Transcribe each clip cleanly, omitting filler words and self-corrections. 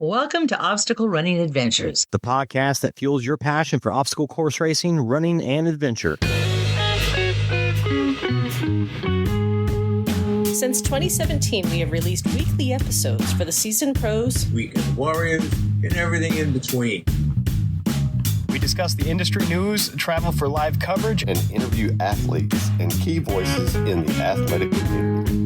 Welcome to Obstacle Running Adventures, the podcast that fuels your passion for obstacle course racing, running, and adventure. Since 2017, we have released weekly episodes for the seasoned pros, weekend warriors, and everything in between. We discuss the industry news, travel for live coverage, and interview athletes and key voices in the athletic community.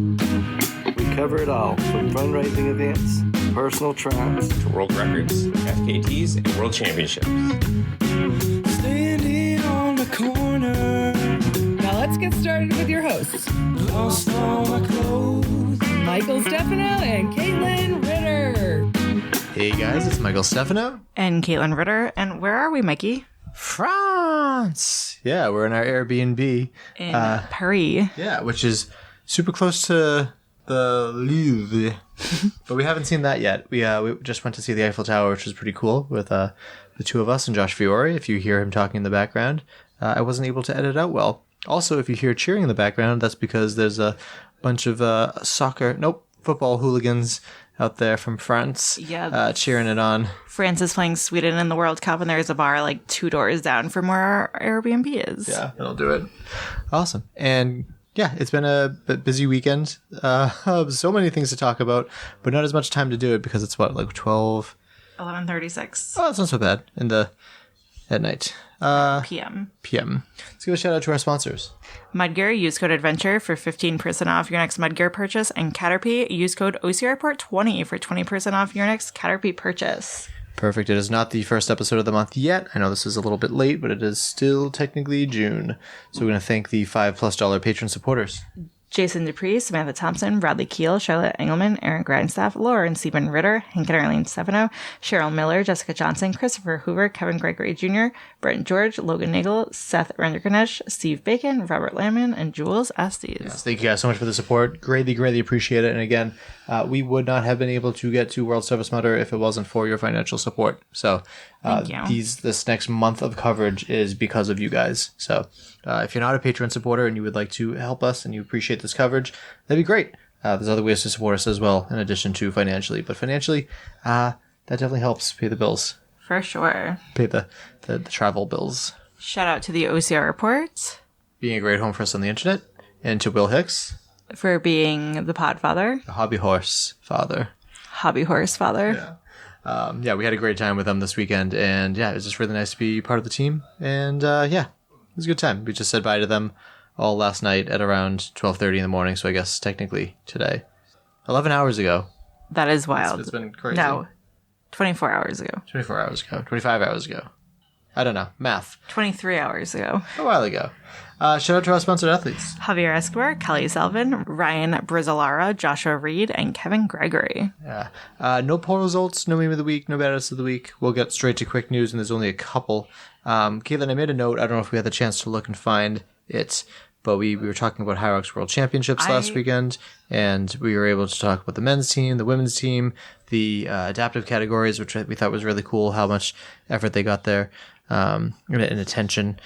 We cover it all, from fundraising events, personal trials, to world records, FKTs, and world championships. Standing on the corner. Now let's get started with your hosts. Lost all my clothes. Michael Stefano and Katelyn Ritter. Hey guys, it's Michael Stefano. And Katelyn Ritter. And where are we, Mikey? France! Yeah, we're in our Airbnb. In Paris. Yeah, which is super close to the Louvre. But we haven't seen that yet. We just went to see the Eiffel Tower, which was pretty cool, with the two of us and Josh Fiore. If you hear him talking in the background, I wasn't able to edit out well. Also, if you hear cheering in the background, that's because there's a bunch of football hooligans out there from France, cheering it on. France is playing Sweden in the World Cup, and there's a bar like 2 doors down from where our Airbnb is. Yeah, that'll do it. Awesome. And yeah, it's been a busy weekend. So many things to talk about, but not as much time to do it because it's 12? 11:36. Oh, that's not so bad at night. PM. Let's give a shout out to our sponsors. Mudgear, use code ADVENTURE for 15% off your next Mudgear purchase, and Caterpie, use code OCRPort20 for 20% off your next Caterpie purchase. Perfect. It is not the first episode of the month yet. I know this is a little bit late, but it is still technically June. So we're going to thank the $5+ patron supporters. Jason Dupree, Samantha Thompson, Bradley Keel, Charlotte Engelman, Aaron Grindstaff, Lauren Sieben Ritter, Hank and Arlene Stefano, Cheryl Miller, Jessica Johnson, Christopher Hoover, Kevin Gregory Jr., Brent George, Logan Nagel, Seth Renderganesh, Steve Bacon, Robert Landman, and Jules Estes. Yes, thank you guys so much for the support. Greatly appreciate it. And again, we would not have been able to get to World's Toughest Mudder if it wasn't for your financial support. So this next month of coverage is because of you guys. So if you're not a Patreon supporter and you would like to help us and you appreciate this coverage, that'd be great. There's other ways to support us as well, in addition to financially. But financially, that definitely helps pay the bills. For sure. Pay the travel bills. Shout out to the OCR Report. Being a great home for us on the internet. And to Will Hicks. For being the pod father. The hobby horse father. Yeah. We had a great time with them this weekend. And yeah, it was just really nice to be part of the team. And it was a good time. We just said bye to them all last night at around 12:30 in the morning. So I guess technically today. 11 hours ago. That is wild. It's been crazy. No, 24 hours ago. 24 hours ago. 25 hours ago. I don't know. Math. 23 hours ago. A while ago. Shout out to our sponsored athletes. Javier Escobar, Kelly Selvin, Ryan Brizolara, Joshua Reed, and Kevin Gregory. Yeah. No poll results, no meme of the week, no badass of the week. We'll get straight to quick news, and there's only a couple. Katelyn, I made a note. I don't know if we had the chance to look and find it, but we were talking about Hyrox World Championships last weekend, and we were able to talk about the men's team, the women's team, the adaptive categories, which we thought was really cool, how much effort they got there and attention.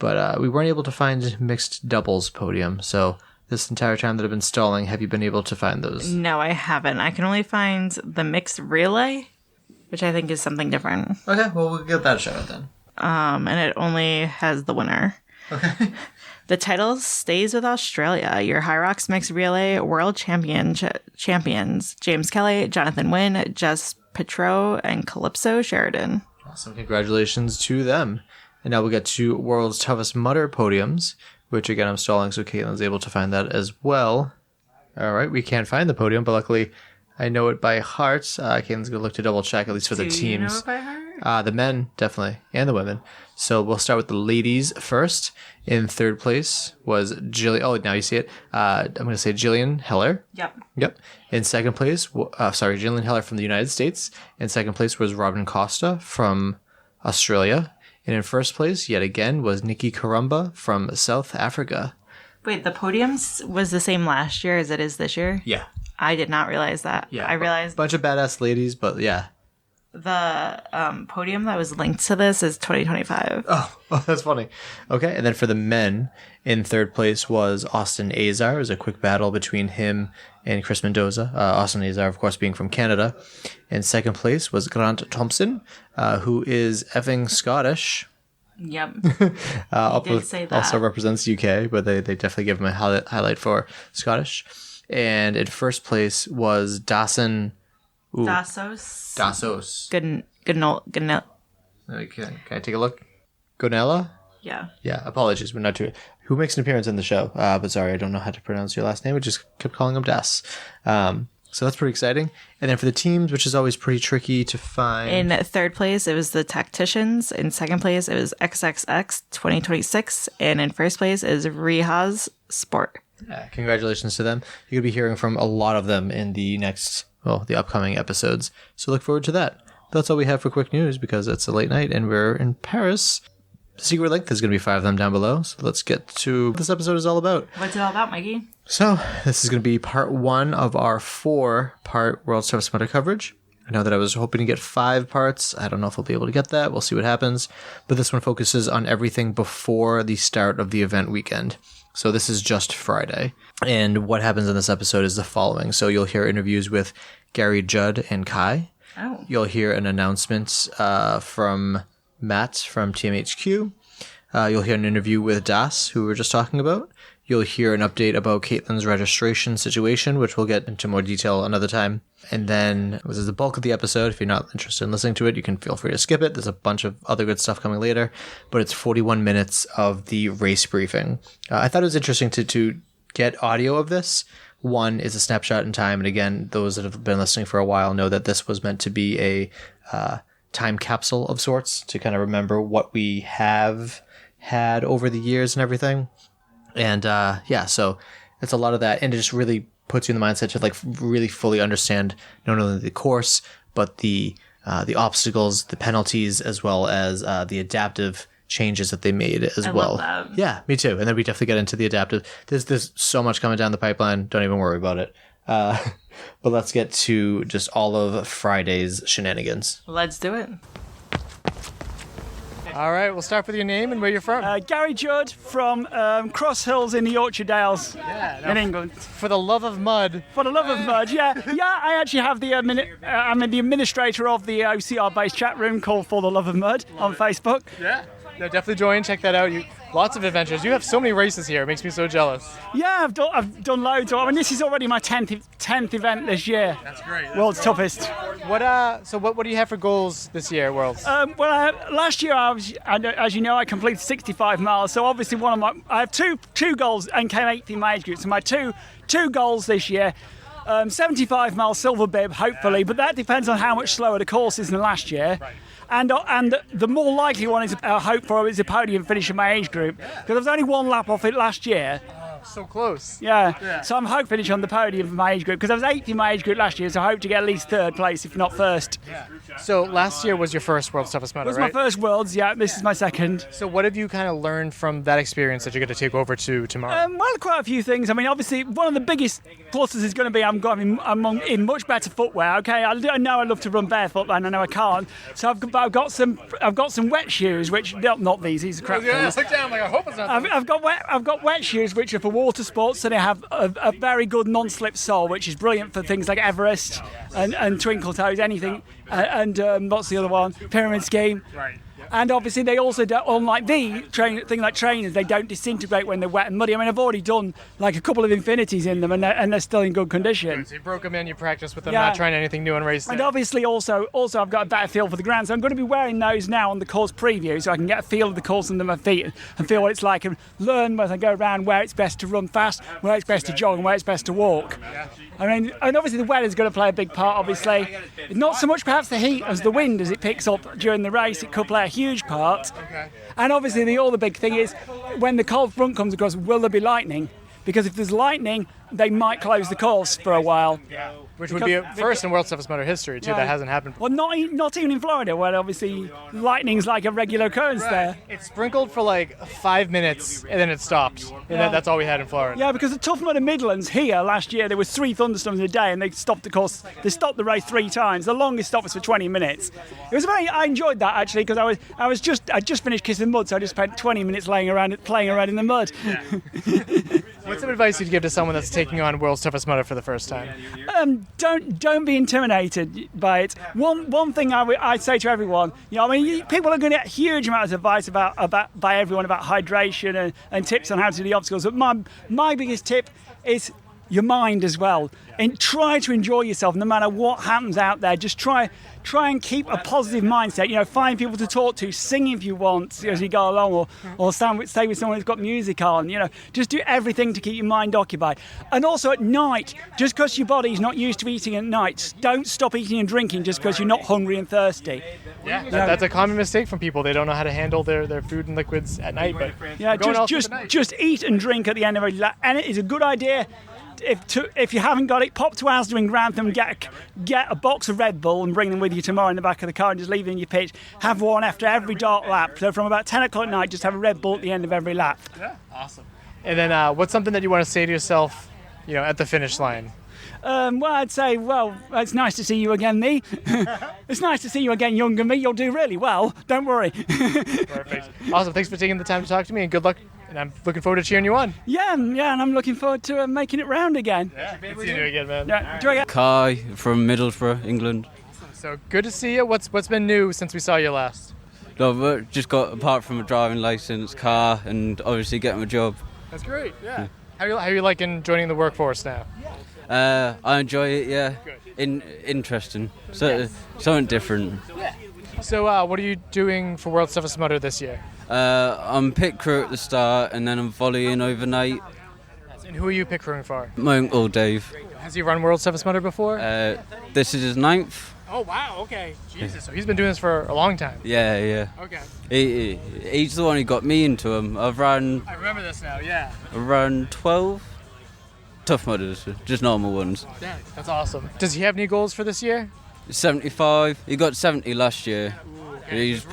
But we weren't able to find mixed doubles podium. So this entire time that I've been stalling, have you been able to find those? No, I haven't. I can only find the mixed relay, which I think is something different. Okay, well, we'll get that shout out then. And it only has the winner. Okay. The title stays with Australia. Your Hyrox Mixed Relay World Champions James Kelly, Jonathan Wynn, Jess Petro, and Calypso Sheridan. Awesome. Congratulations to them. And now we'll get to World's Toughest Mudder podiums, which again I'm stalling so Katelyn's able to find that as well. All right, we can't find the podium, but luckily I know it by heart. Katelyn's going to look to double check, at least for the teams. Do you know it by heart? The men, definitely, and the women. So we'll start with the ladies first. In third place was Jillian. Oh, now you see it. I'm going to say Jillian Heller. Yep. In second place, Jillian Heller from the United States. In second place was Robin Costa from Australia. And in first place, yet again, was Nikki Karumba from South Africa. Wait, the podiums was the same last year as it is this year? Yeah. I did not realize that. Yeah. I realized... Bunch of badass ladies, but yeah. The podium that was linked to this is 2025. Oh, that's funny. Okay, and then for the men, in third place was Austin Azar. It was a quick battle between him and Chris Mendoza. Austin Azar, of course, being from Canada. In second place was Grant Thompson, who is effing Scottish. Yep. Did say that. Also represents UK, but they definitely give him a highlight for Scottish. And in first place was Dasos. Gonella. Can I take a look? Gonella? Yeah. Yeah, apologies. We're not too... Who makes an appearance in the show. But sorry, I don't know how to pronounce your last name. I just kept calling him Das. So that's pretty exciting. And then for the teams, which is always pretty tricky to find. In third place, it was the Tacticians. In second place, it was XXX 2026. And in first place is Rihaz Sport. Yeah, congratulations to them. You're going to be hearing from a lot of them in the the upcoming episodes. So look forward to that. That's all we have for quick news because it's a late night and we're in Paris. The secret link, there's going to be 5 of them down below. So let's get to what this episode is all about. What's it all about, Mikey? So this is going to be part 1 of our 4-part World's Toughest Mudder coverage. I know that I was hoping to get 5 parts. I don't know if we'll be able to get that. We'll see what happens. But this one focuses on everything before the start of the event weekend. So this is just Friday. And what happens in this episode is the following. So you'll hear interviews with Gary, Judd, and Kai. Oh. You'll hear an announcement from Matt from TMHQ. You'll hear an interview with Das, who we were just talking about. You'll hear an update about Katelyn's registration situation, which we'll get into more detail another time. And then this is the bulk of the episode. If you're not interested in listening to it, you can feel free to skip it. There's a bunch of other good stuff coming later, but it's 41 minutes of the race briefing. I thought it was interesting to get audio of this. One is a snapshot in time. And again, those that have been listening for a while know that this was meant to be a time capsule of sorts to kind of remember what we have had over the years and everything. And so it's a lot of that, and it just really puts you in the mindset to like really fully understand not only the course but the obstacles, the penalties, as well as the adaptive changes that they made as well. Love that. Yeah, me too. And then we definitely get into the adaptive. There's so much coming down the pipeline. Don't even worry about it. But let's get to just all of Friday's shenanigans. Let's do it. All right, we'll start with your name and where you're from. Gary Judd from Cross Hills in the Yorkshire Dales in England. For the love of mud. For the love of mud, yeah. Yeah, I actually have I'm the administrator of the OCR-based chat room called For the Love of Mud on Facebook. Yeah, no, definitely join, check that out. Lots of adventures. You have so many races here. It makes me so jealous. Yeah, I've done loads. I mean, this is already my 10th event this year. That's great. World's toughest. What do you have for goals this year, Worlds? Last year as you know, I completed 65 miles. So obviously I have two goals and came 8th in my age group. So my two goals this year. 75 mile silver bib, hopefully, but that depends on how much slower the course is than last year. Right. And the more likely one is I hope for is a podium finish in my age group, because I was only 1 lap off it last year. So close. Yeah. So I'm hoping finish on the podium for my age group, because I was 8th in my age group last year, so I hope to get at least 3rd place, if not 1st. Yeah. So last year was your first World's Toughest Mudder, right? It was my first Worlds, yeah. This is my second. So what have you kind of learned from that experience that you're going to take over to tomorrow? Well, quite a few things. I mean, obviously, one of the biggest pluses is going to be I'm in much better footwear. Okay, I know I love to run barefoot, and I know I can't. So I've got some wet shoes, which not these are crap. Yeah, look down. Like I hope it's not. I've got wet shoes, which are for water sports. So they have a very good non-slip sole, which is brilliant for things like Everest and Twinkle Toes, anything. And what's the other one? Pyramid Scheme. Right. And obviously they also don't, unlike things like trainers, they don't disintegrate when they're wet and muddy. I mean, I've already done like a couple of infinities in them, and they're still in good condition. Good. So you broke them in, you practiced with them, not trying anything new in race day. And obviously also I've got a better feel for the ground, so I'm going to be wearing those now on the course preview, so I can get a feel of the course under my feet and feel what it's like, and learn as I go around where it's best to run fast, where it's best to jog, and where it's best to walk. I mean, and obviously the weather's going to play a big part, obviously. Not so much perhaps the heat as the wind as it picks up during the race. It could play a huge part. Okay. And obviously the big thing is, when the cold front comes across, will there be lightning? Because if there's lightning, they might close the course for a while. Which would be a first in World's Toughest Mudder history, too. That hasn't happened. Well, not even in Florida, where obviously lightning's like a regular occurrence there. It sprinkled for like 5 minutes, and then it stopped. And that's all we had in Florida. Yeah, because the Tough Mudder Midlands here last year, there was 3 thunderstorms in a day, and they stopped the race 3 times. The longest stop was for 20 minutes. I enjoyed that, actually, because I just finished kissing mud, so I just spent 20 minutes playing around in the mud. Yeah. What's some advice you'd give to someone that's taking on World's Toughest Mudder for the first time? Don't be intimidated by it. One thing I'd say to everyone, people are going to get huge amounts of advice by everyone about hydration and tips on how to do the obstacles. But my biggest tip is your mind as well, and try to enjoy yourself no matter what happens out there. Just try and keep a positive mindset. Find people to talk to, sing if you want as you go along, or stay with someone who's got music on. Just do everything to keep your mind occupied. And also at night, just because your body's not used to eating at night, don't stop eating and drinking just because you're not hungry and thirsty. Yeah, that's a common mistake from people. They don't know how to handle their food and liquids at night. But yeah, just eat and drink at the end of it. And it is a good idea. If you haven't got it, pop to Asda in Grantham, get a box of Red Bull and bring them with you tomorrow in the back of the car and just leave them in your pitch. Have one after every dark lap. So from about 10 o'clock at night, just have a Red Bull at the end of every lap. Yeah, awesome. And then what's something that you want to say to yourself, at the finish line? I'd say, it's nice to see you again, me. It's nice to see you again, younger me. You'll do really well. Don't worry. Perfect. Awesome. Thanks for taking the time to talk to me, and good luck. And I'm looking forward to cheering you on. Yeah, and I'm looking forward to making it round again. Yeah, good to see you again, man. Yeah, Kai from Middlesbrough, England. So good to see you. What's been new since we saw you last? No, just got, apart from a driving license, car, and obviously getting a job. That's great. Yeah. How are you liking joining the workforce now? I enjoy it. Yeah. Good. Interesting. So something different. Yeah. So what are you doing for World's Toughest Mudder this year? I'm pit crew at the start, and then I'm volleying overnight. And who are you pit crewing for? My uncle Dave. Has he run World's Toughest Mudder before? This is his 9th. Oh wow! Okay. Jesus. So he's been doing this for a long time. Yeah. Okay. He's the one who got me into him. I remember this now. Yeah. I've run 12 Tough Mudders, just normal ones. Yeah, that's awesome. Does he have any goals for this year? 75. He got 70 last year. He's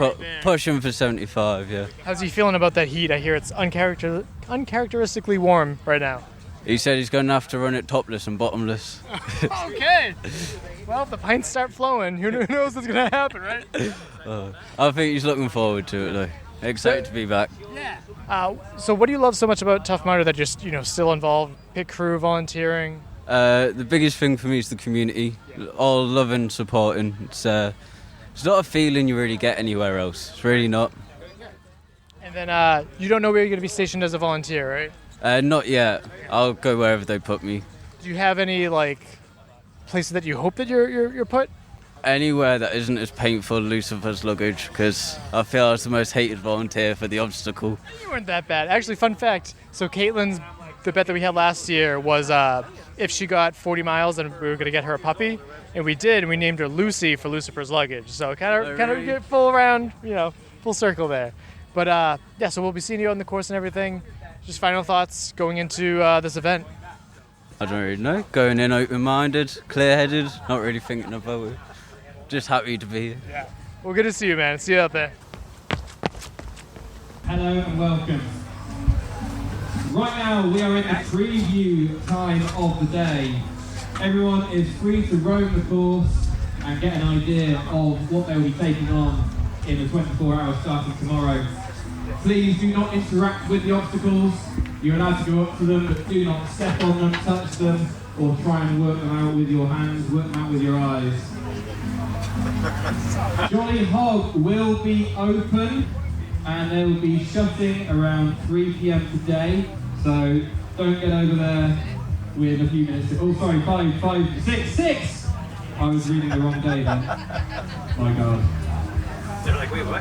pushing for 75, yeah. How's he feeling about that heat? I hear it's uncharacteristically warm right now. He said he's going to have to run it topless and bottomless. Okay. Well, if the pints start flowing, who knows what's going to happen, right? I think he's looking forward to it, though. Excited to be back. Yeah. So what do you love so much about Tough Mudder that you're still involved? Pit crew, volunteering? The biggest thing for me is the community. All loving, supporting. It's not a feeling you really get anywhere else. It's really not. And then you don't know where you're going to be stationed as a volunteer, right? Not yet. I'll go wherever they put me. Do you have any places that you hope that you're put? Anywhere that isn't as painful elusive as luggage, because I feel I was the most hated volunteer for the obstacle. You weren't that bad. Actually, fun fact, so Katelyn's, the bet that we had last year was if she got 40 miles and we were going to get her a puppy, and we did, and we named her Lucy for Lucifer's luggage. So kind of get full circle there. But so we'll be seeing you on the course and everything. Just final thoughts going into this event. I don't really know. Going in open-minded, clear-headed, not really thinking about it. Just happy to be here. Yeah. Well, good to see you, man. See you out there. Hello and welcome. Right now we are in the preview time of the day. Everyone is free to roam the course and get an idea of what they will be taking on in the 24 hours starting tomorrow. Please do not interact with the obstacles. You're allowed to go up to them, but do not step on them, touch them, or try and work them out with your hands, work them out with your eyes. Jolly Hog will be open and they will be shutting around 3 p.m. today, so don't get over there with a few minutes. Oh, sorry, 5, 6! I was reading the wrong day then. My God.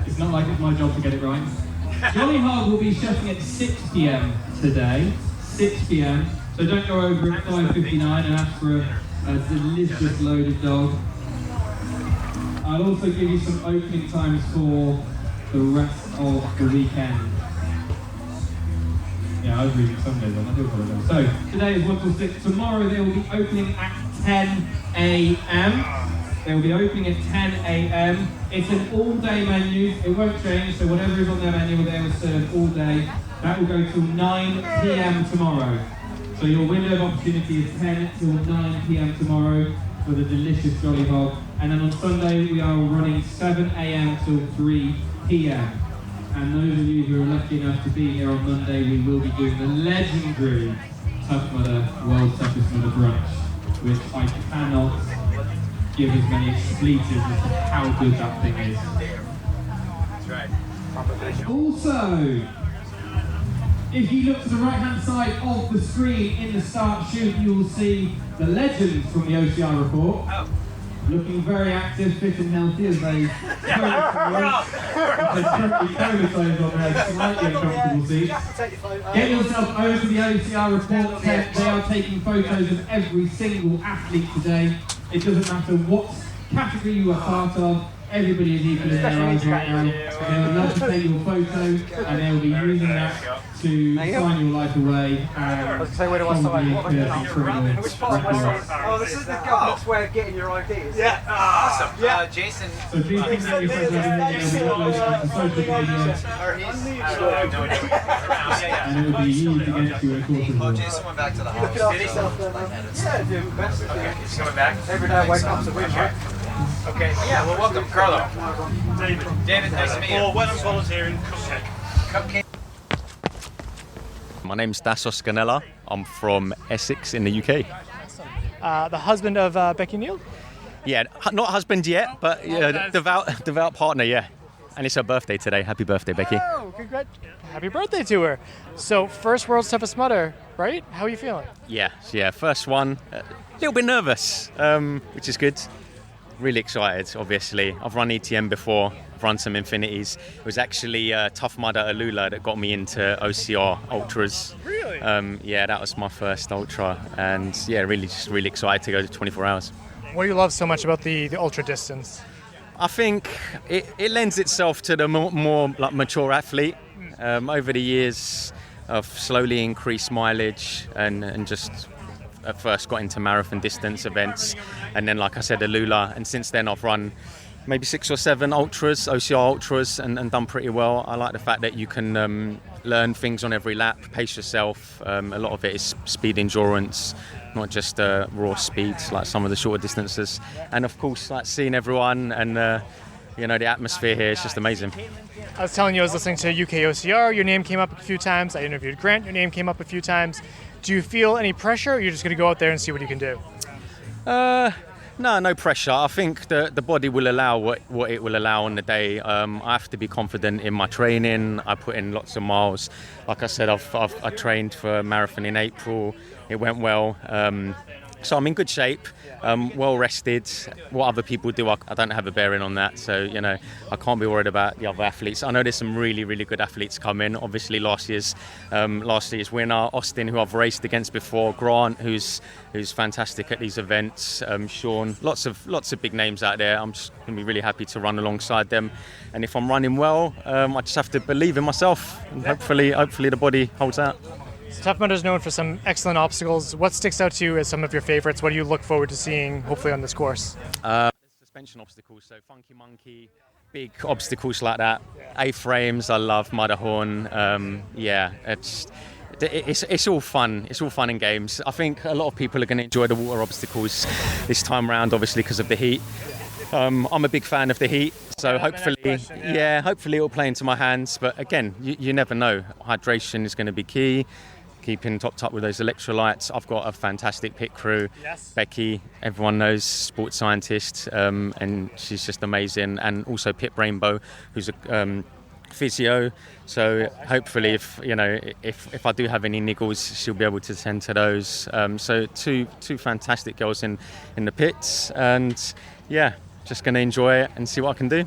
It's not like it's my job to get it right. Jolly Hog will be shutting at 6 p.m. today, 6 p.m. So don't go over at 5:59 and ask for a delicious loaded dog. I'll also give you some opening times for the rest of the weekend. Yeah, I was reading Sunday then, I do apologise. So, today is 1 till 6. Tomorrow they will be opening at 10 a.m. They will be opening at 10 a.m. It's an all-day menu. It won't change, so whatever is on their menu, they will serve all day. That will go till 9 p.m. tomorrow. So your window of opportunity is 10 till 9 p.m. tomorrow for the delicious Jolly Hog. And then on Sunday, we are running 7 a.m. till 3 p.m. And those of you who are lucky enough to be here on Monday, we will be doing the legendary Tough Mudder World's Toughest Mudder Brunch, which I cannot give as many expletives as to how good that thing is. That's right. Also, if you look to the right-hand side of the screen in the start shoot, you will see the legends from the OCR report. Looking very active, fit and healthy as they COVID on their slightly uncomfortable seats. Get yourself over to the OCR report tent. They are taking photos of every single athlete today. It doesn't matter what category you are part of, everybody is equal in their eyes right now. They would love to take your photo and they will be using that to sign your life away and probably incur some criminal records. Oh, this is the government's way of getting your IDs. Yeah, awesome. Yeah, Jason. So please take your photos and they'll be uploaded to social media. And it will be used against you in a court of law. Oh, Jason went back to the house. Did he? Yeah, dude, best. Okay, he's coming back? Every day I wake up to win, right? Okay, yeah, well, welcome, Carlo. David, nice to meet you. Oh, when I'm volunteering, Cupcake. My name's Dasos, Gonella. I'm from Essex in the UK. The husband of Becky Neal? Yeah, not husband yet, but devout partner, yeah. And it's her birthday today. Happy birthday, Becky. Oh, congrats. Happy birthday to her. So, first World's Toughest Mudder, right? How are you feeling? Yeah, first one. A little bit nervous, which is good. Really excited, obviously. I've run ETM before. I've run some Infinities. It was actually Tough Mudder at Alula that got me into OCR Ultras. Really? Yeah, that was my first Ultra. And yeah, really excited to go to 24 hours. What do you love so much about the Ultra distance? I think it lends itself to the more like mature athlete. Over the years, I've slowly increased mileage and just at first got into marathon distance events, and then, like I said, Alula, and since then I've run maybe 6 or 7 ultras, OCR ultras, and done pretty well. I like the fact that you can learn things on every lap, pace yourself. A lot of it is speed endurance, not just raw speeds like some of the shorter distances. And of course, like seeing everyone and the atmosphere here is just amazing. I was telling you, I was listening to UK OCR. Your name came up a few times. I interviewed Grant. Your name came up a few times. Do you feel any pressure, or you're just going to go out there and see what you can do? No pressure. I think the body will allow what it will allow on the day. I have to be confident in my training. I put in lots of miles. Like I said, I trained for a marathon in April. It went well. So I'm in good shape, well rested. What other people do, I don't have a bearing on that. So, I can't be worried about the other athletes. I know there's some really, really good athletes coming. Obviously, last year's winner, Austin, who I've raced against before, Grant, who's fantastic at these events, Sean, lots of big names out there. I'm just going to be really happy to run alongside them. And if I'm running well, I just have to believe in myself. And hopefully the body holds out. So Tough Mudder is known for some excellent obstacles. What sticks out to you as some of your favorites? What do you look forward to seeing, hopefully, on this course? Suspension obstacles, so Funky Monkey, big obstacles like that. A-frames, I love Matterhorn. It's all fun. It's all fun and games. I think a lot of people are going to enjoy the water obstacles this time round, obviously because of the heat. I'm a big fan of the heat, so hopefully it'll play into my hands. But again, you never know. Hydration is going to be key. Keeping topped up with those electrolytes. I've got a fantastic pit crew. Yes. Becky, everyone knows, sports scientist, and she's just amazing. And also Pip Rainbow, who's a physio. So hopefully, if I do have any niggles, she'll be able to tend to those. So two fantastic girls in the pits, and just going to enjoy it and see what I can do.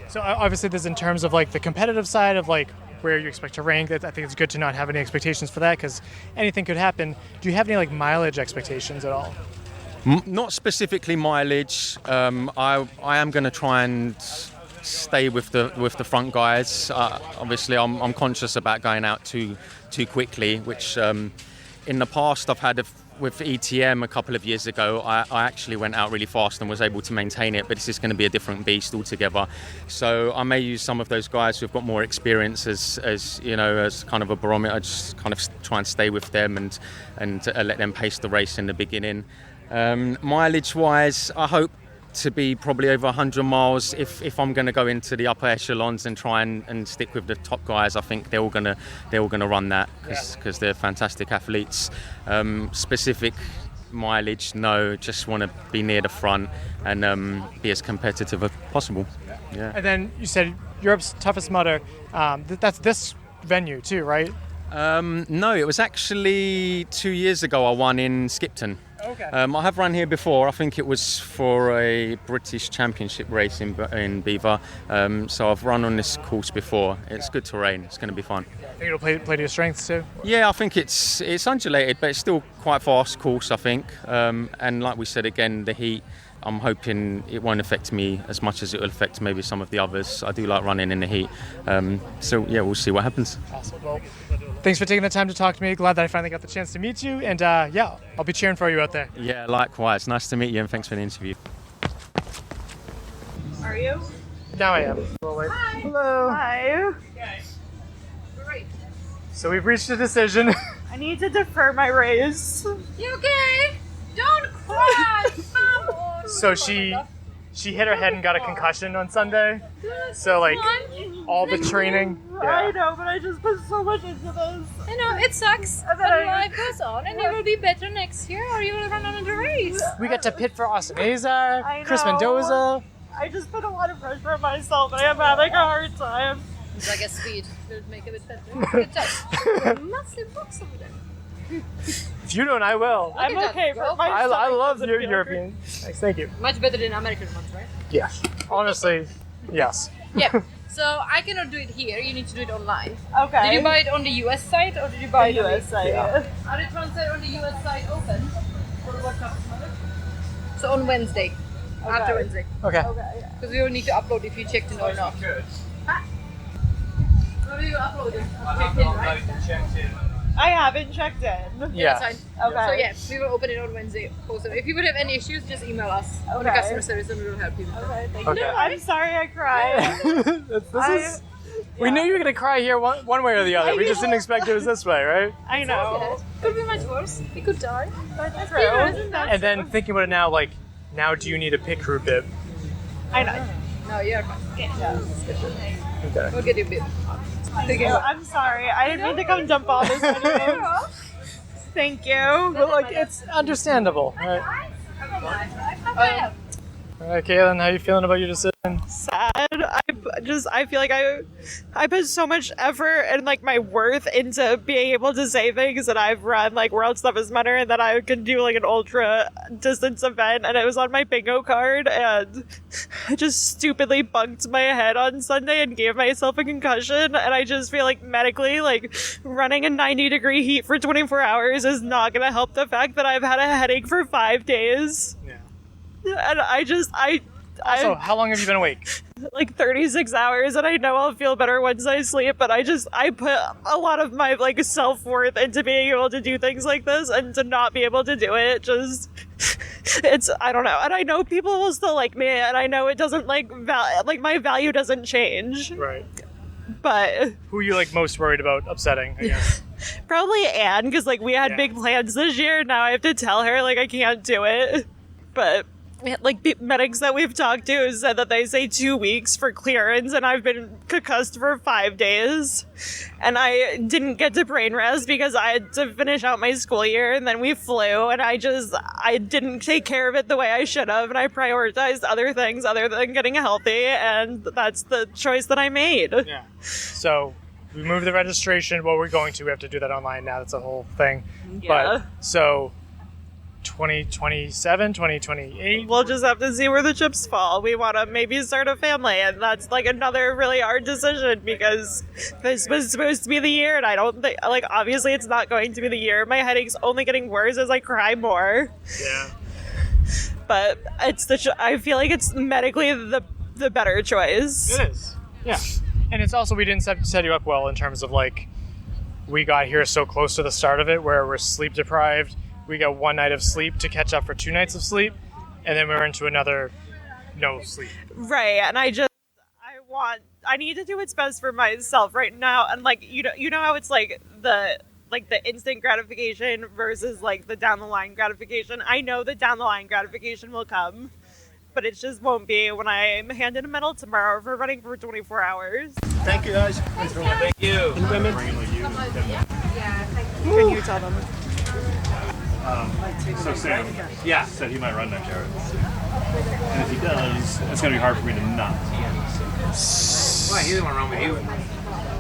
So obviously, there's in terms of like the competitive side of like where you expect to rank. I think it's good to not have any expectations for that because anything could happen. Do you have any like mileage expectations at all? Not specifically mileage. I am going to try and stay with the front guys. Obviously, I'm conscious about going out too quickly, which in the past I've had with ETM a couple of years ago, I actually went out really fast and was able to maintain it, but this is going to be a different beast altogether. So I may use some of those guys who've got more experience as you know, as kind of a barometer. I just kind of try and stay with them and let them pace the race in the beginning. Mileage-wise, I hope to be probably over 100 miles. If I'm going to go into the upper echelons and try and stick with the top guys, I think they're all going to run that because they're fantastic athletes. Specific mileage, no, just want to be near the front and be as competitive as possible. Yeah. And then you said Europe's toughest mudder. That's this venue too, right? No, it was actually 2 years ago I won in Skipton. Okay. I have run here before. I think it was for a British Championship race in Beaver. So I've run on this course before. It's good terrain. It's going to be fun. Think it'll play to your strengths too? Yeah, I think it's undulated, but it's still quite fast course, I think. And like we said again, the heat, I'm hoping it won't affect me as much as it will affect maybe some of the others. I do like running in the heat. So yeah, we'll see what happens. Awesome. Well, thanks for taking the time to talk to me. Glad that I finally got the chance to meet you. And yeah, I'll be cheering for you out there. Yeah, likewise. Nice to meet you and thanks for the interview. Are you? Now I am. Hi. Hello. Hi. Great. So we've reached a decision. I need to defer my race. You okay? Don't cry. Come on. So she hit her head and got a concussion on Sunday. So like all the training. I know, but I just put so much into this. I know, it sucks, but life goes on and you will be better next year or you will run another race. We got to pit for Austin Azar, I Chris know. Mendoza. I just put a lot of pressure on myself and I am having a hard time. So I guess speed will make it a bit better. Good job. Massive box over there. If you don't, I will. I'm okay, but my I stomach love doesn't your feel European. Thanks, thank you. Much better than American ones, right? Yeah. Honestly, yes. Yeah. So I cannot do it here. You need to do it online. Okay. Did you buy it on the US site or did you buy it on the US site? Yeah. Are the transfer on the US site open for the World Cup? So on Wednesday. After Wednesday. Okay. Because we will need to upload if you checked in or not. Huh? What do you upload it? Checked in, right? I haven't checked in. Yeah. That's fine. Okay. So yeah, we will open it on Wednesday. Also, if you would have any issues, just email us on the Okay. customer service and we will help you. Okay, thank Okay. you. I'm sorry I cried. We knew you were gonna cry here one way or the other. We just didn't expect it was this way, right? I know. Could be much worse. We could die. But that's True. And then thinking about it now, like, now do you need a pit crew bib? I know. No, you're fine. Yeah. Okay. We'll get you a bit. Thank you. I'm sorry. I didn't mean to come dump all this on you. Thank you. But like, it's understandable, right? All right, Katelyn, how are you feeling about your decision? Sad. I feel like I put so much effort and like my worth into being able to say things that I've run like World's Toughest Mudder and that I could do like an ultra distance event, and it was on my bingo card, and I just stupidly bunked my head on Sunday and gave myself a concussion, and I just feel like medically, like running in 90-degree heat for 24 hours is not going to help the fact that I've had a headache for 5 days. Yeah. And Also, how long have you been awake? Like 36 hours, and I know I'll feel better once I sleep, but I put a lot of my like self-worth into being able to do things like this, and to not be able to do it, just I don't know. And I know people will still like me, and I know it doesn't like my value doesn't change. Right. But who are you like most worried about upsetting, I guess? Probably Anne, because like we had big plans this year. Now I have to tell her like I can't do it. But like medics that we've talked to said that they say 2 weeks for clearance, and I've been concussed for 5 days, and I didn't get to brain rest because I had to finish out my school year, and then we flew, and I didn't take care of it the way I should have, and I prioritized other things other than getting healthy, and that's the choice that I made. Yeah. So we moved the registration. Well, we have to do that online now. That's a whole thing. Yeah. But so 2027, 2028. We'll just have to see where the chips fall. We want to maybe start a family, and that's like another really hard decision because this was supposed to be the year, and I don't think, like, obviously it's not going to be the year. My headache's only getting worse as I cry more. Yeah. But I feel like it's medically the better choice. It is. Yeah. And it's also, we didn't set you up well in terms of like, we got here so close to the start of it where we're sleep deprived. we got 1 night of sleep to catch up for 2 nights of sleep, and then we were into another no sleep. Right, and I need to do what's best for myself right now, and like you know how it's like the instant gratification versus like the down the line gratification. I know the down the line gratification will come, but it just won't be when I'm handed a medal tomorrow for running for 24 hours. Thank you, guys. Thank you. Can you tell them? So Sam said he might run next year. And if he does, it's going to be hard for me to not. Why? He doesn't want to run with you.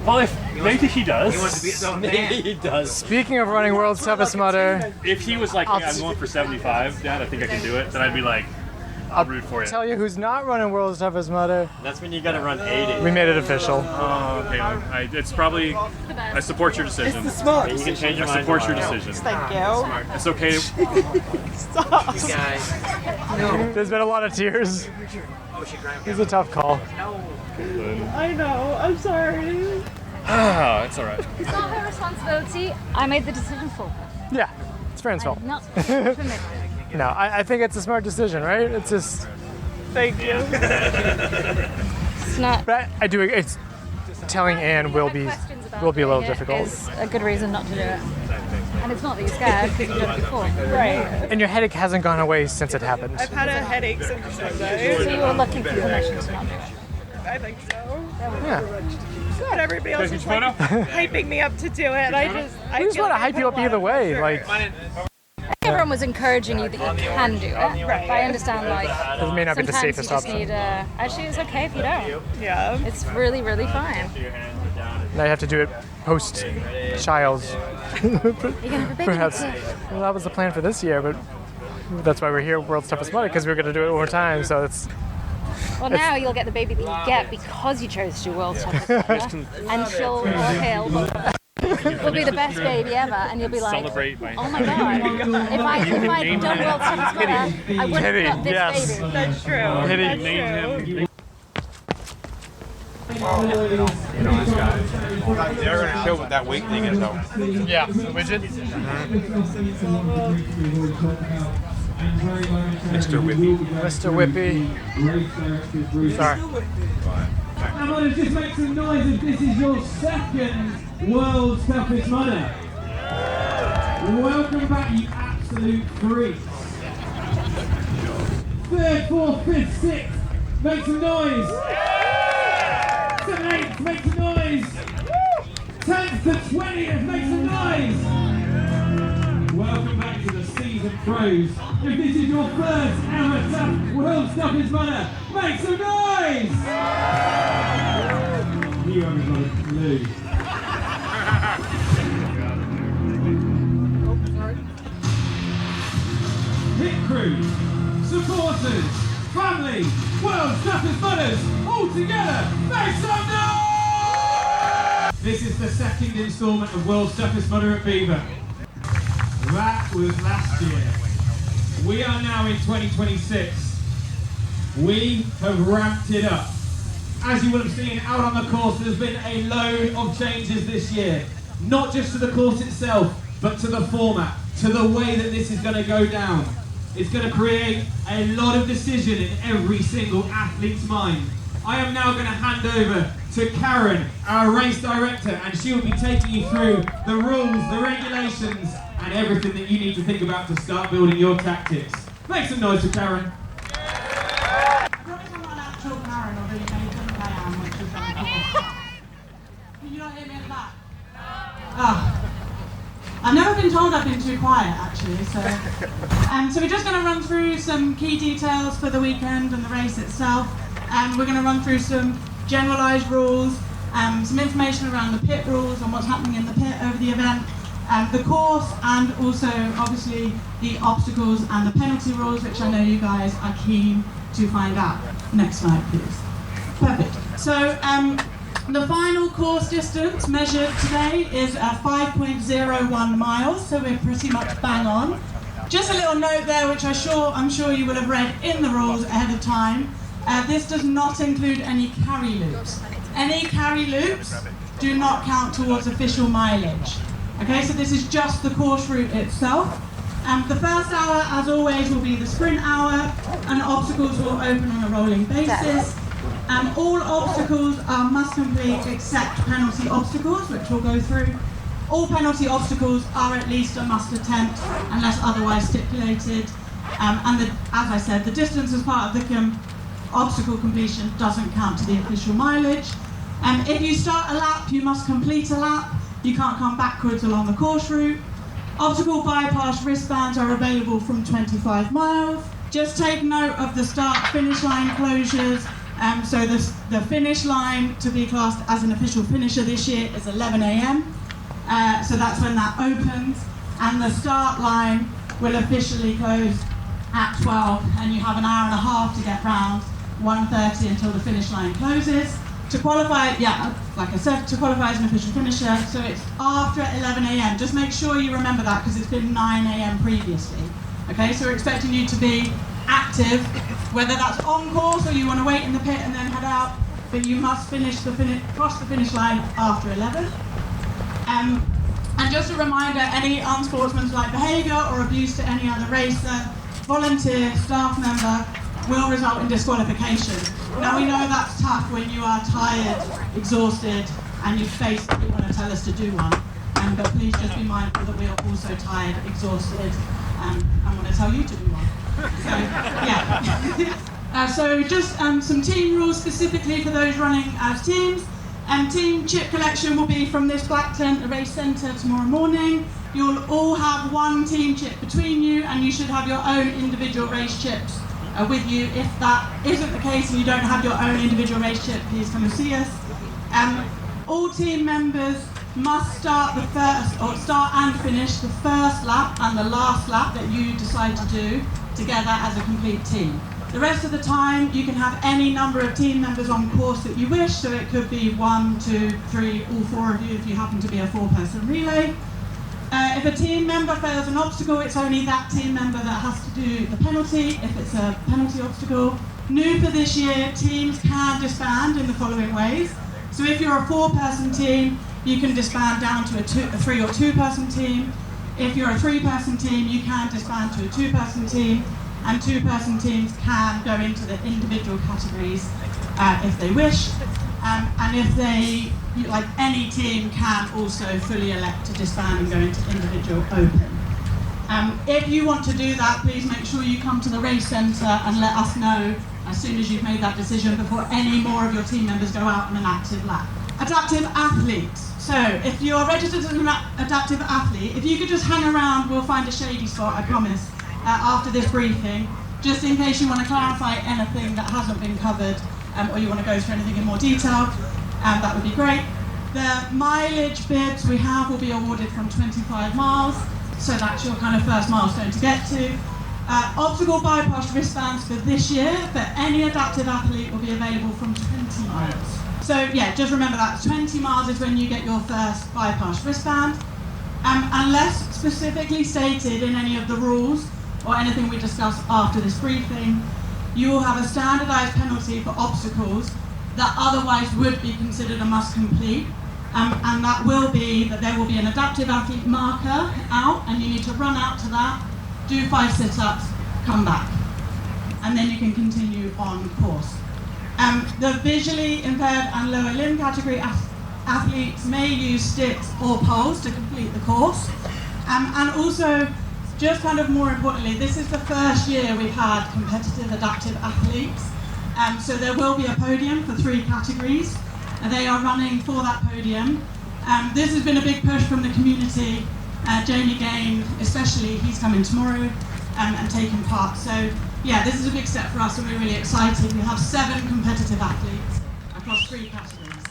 Well, maybe he does. He wants to be his own man. Maybe he does. Speaking of running World's Toughest Mudder, if he was like, hey, I'm going for 75, Dad, I think I can do it, then I'd be like, I'll root for you. tell you who's not running World's Toughest Mudder. That's when you got to run 80. We made it official. Oh, okay. It's probably, I support your decision. It's the smart. You can change your mind. I support your decision. Thank you. It's okay. Stop. You guys. There's been a lot of tears. It's a tough call. I know. I'm sorry. Oh, it's all right. It's not her responsibility. I made the decision for her. Yeah, it's Fran's fault. Not for me. No, I think it's a smart decision, right? It's just. Thank you. It's not. But I do. It's telling Anne will be a little difficult. It's a good reason not to do it. And it's not that you're scared because you've done it before. Right. And your headache hasn't gone away since it happened. I've had a headache since Sunday. So you were looking for permission to not do it. I think so. Yeah. But everybody else is like hyping me up to do it. And I just want to hype you up either way. Like. Everyone was encouraging you that you can do it. Right. But I understand, like, it may not be the safest sometimes you option. just need actually, it's okay if you don't. Yeah. It's really, really fine. And I have to do it post-child. You're gonna have a baby. Perhaps. Well, that was the plan for this year, but that's why we're here, World's Toughest Mudder, because we're going to do it one more time. So it's. Well, now you'll get the baby that you get because you chose to do World's Toughest Mudder, and she'll or he'll will be the best baby ever, and you'll be like, oh my god, if I'd done World's Toughest Mudder, I would have got this baby. That's true. That's true. They're going to show what that weight thing is, though. Yeah, the widget. Mr. Whippy. Mr. Whippy. Sorry. Come on, just make some noise if this is your second World's Toughest Mudder. Welcome back, you absolute freaks. Third, fourth, fifth, sixth, make some noise. 7th, 8th, make some noise. 10th to 20th, make some noise. Welcome back to the season pros. If this is your first ever World's Toughest Mudder, make some noise! You haven't got a clue. Pit crew, supporters, family, World's Toughest Mudders, all together, make some noise! This is the second instalment of World's Toughest Mudder at Beaver. That was last year. We are now in 2026. We have ramped it up. As you will have seen out on the course, there's been a load of changes this year. Not just to the course itself, but to the format, to the way that this is going to go down. It's going to create a lot of decision in every single athlete's mind. I am now going to hand over to Karen, our race director, and she will be taking you through the rules, the regulations, and everything that you need to think about to start building your tactics. Make some noise for Karen. Can you not hear me at the back? Oh. I've never been told I've been too quiet, actually, so we're just going to run through some key details for the weekend and the race itself. We're going to run through some generalised rules, some information around the pit rules and what's happening in the pit over the event, the course, and also, obviously, the obstacles and the penalty rules, which I know you guys are keen to find out. Next slide, please. Perfect. So, the final course distance measured today is 5.01 miles, so we're pretty much bang on. Just a little note there, which I'm sure you will have read in the rules ahead of time. This does not include any carry loops. Any carry loops do not count towards official mileage. Okay, so this is just the course route itself. The first hour, as always, will be the sprint hour, and obstacles will open on a rolling basis. All obstacles are must complete except penalty obstacles, which we'll go through. All penalty obstacles are at least a must attempt unless otherwise stipulated. As I said, the distance as part of the obstacle completion doesn't count to the official mileage. If you start a lap, you must complete a lap. You can't come backwards along the course route. Obstacle bypass wristbands are available from 25 miles. Just take note of the start-finish line closures. So the finish line to be classed as an official finisher this year is 11 a.m. So that's when that opens. And the start line will officially close at 12, and you have an hour and a half to get round, 1:30 until the finish line closes. To qualify, like I said, to qualify as an official finisher, so it's after 11 a.m. Just make sure you remember that because it's been 9 a.m. previously. Okay, so we're expecting you to be active, whether that's on course or you want to wait in the pit and then head out, but you must cross the finish line after 11. And just a reminder, any unsportsmanlike behaviour or abuse to any other racer, volunteer, staff member will result in disqualification. Now we know that's tough when you are tired, exhausted, and you basically want to tell us to do one. But please just be mindful that we are also tired, exhausted, and want to tell you to do one. So, yeah. So just some team rules specifically for those running as teams. Team chip collection will be from this black tent, the race centre, tomorrow morning. You'll all have one team chip between you, and you should have your own individual race chips with you. If that isn't the case and you don't have your own individual race chip, please come and see us. All team members must start and finish the first lap and the last lap that you decide to do together as a complete team. The rest of the time, you can have any number of team members on course that you wish, so it could be 1, 2, 3, all 4 of you if you happen to be a 4-person relay. If a team member fails an obstacle, it's only that team member that has to do the penalty, if it's a penalty obstacle. New for this year, teams can disband in the following ways. So if you're a 4-person team, you can disband down to a 3 or 2-person team. If you're a 3-person team, you can disband to a 2-person team. And 2-person teams can go into the individual categories if they wish. And if they, like any team, can also fully elect to disband and go into individual open. If you want to do that, please make sure you come to the race centre and let us know as soon as you've made that decision before any more of your team members go out on an active lap. Adaptive athletes. So if you're registered as an adaptive athlete, if you could just hang around, we'll find a shady spot, I promise, after this briefing, just in case you want to clarify anything that hasn't been covered or you want to go through anything in more detail, that would be great. The mileage bibs we have will be awarded from 25 miles, so that's your kind of first milestone to get to. Obstacle bypass wristbands for this year for any adaptive athlete will be available from 20 miles. So yeah, just remember that 20 miles is when you get your first bypass wristband. Unless specifically stated in any of the rules or anything we discuss after this briefing, you will have a standardised penalty for obstacles that otherwise would be considered a must complete. And that will be that there will be an adaptive athlete marker out, and you need to run out to that, do 5 sit-ups, come back, and then you can continue on course. The visually impaired and lower limb category athletes may use sticks or poles to complete the course. And also, just kind of more importantly, this is the first year we've had competitive adaptive athletes. So there will be a podium for 3 categories. And they are running for that podium. This has been a big push from the community. Jamie Gain, especially, he's coming tomorrow and taking part. So yeah, this is a big step for us and we're really excited. We have 7 competitive athletes across 3 categories.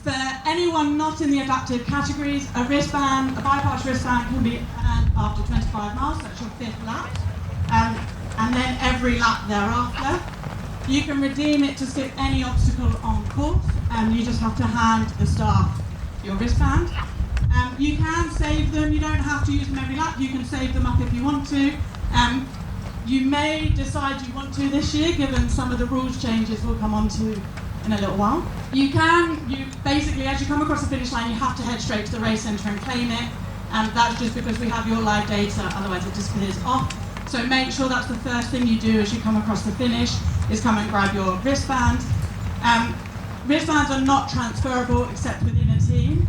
For anyone not in the adaptive categories, a bypass wristband can be earned after 25 miles, that's your 5th lap. And then every lap thereafter. You can redeem it to skip any obstacle on course, and you just have to hand the staff your wristband. You can save them, you don't have to use them every lap, you can save them up if you want to. You may decide you want to this year, given some of the rules changes we'll come on to in a little while. You basically, as you come across the finish line, you have to head straight to the race centre and claim it. and that's just because we have your live data, otherwise it disappears off. So make sure that's the first thing you do as you come across the finish, is come and grab your wristband. Wristbands are not transferable except within a team.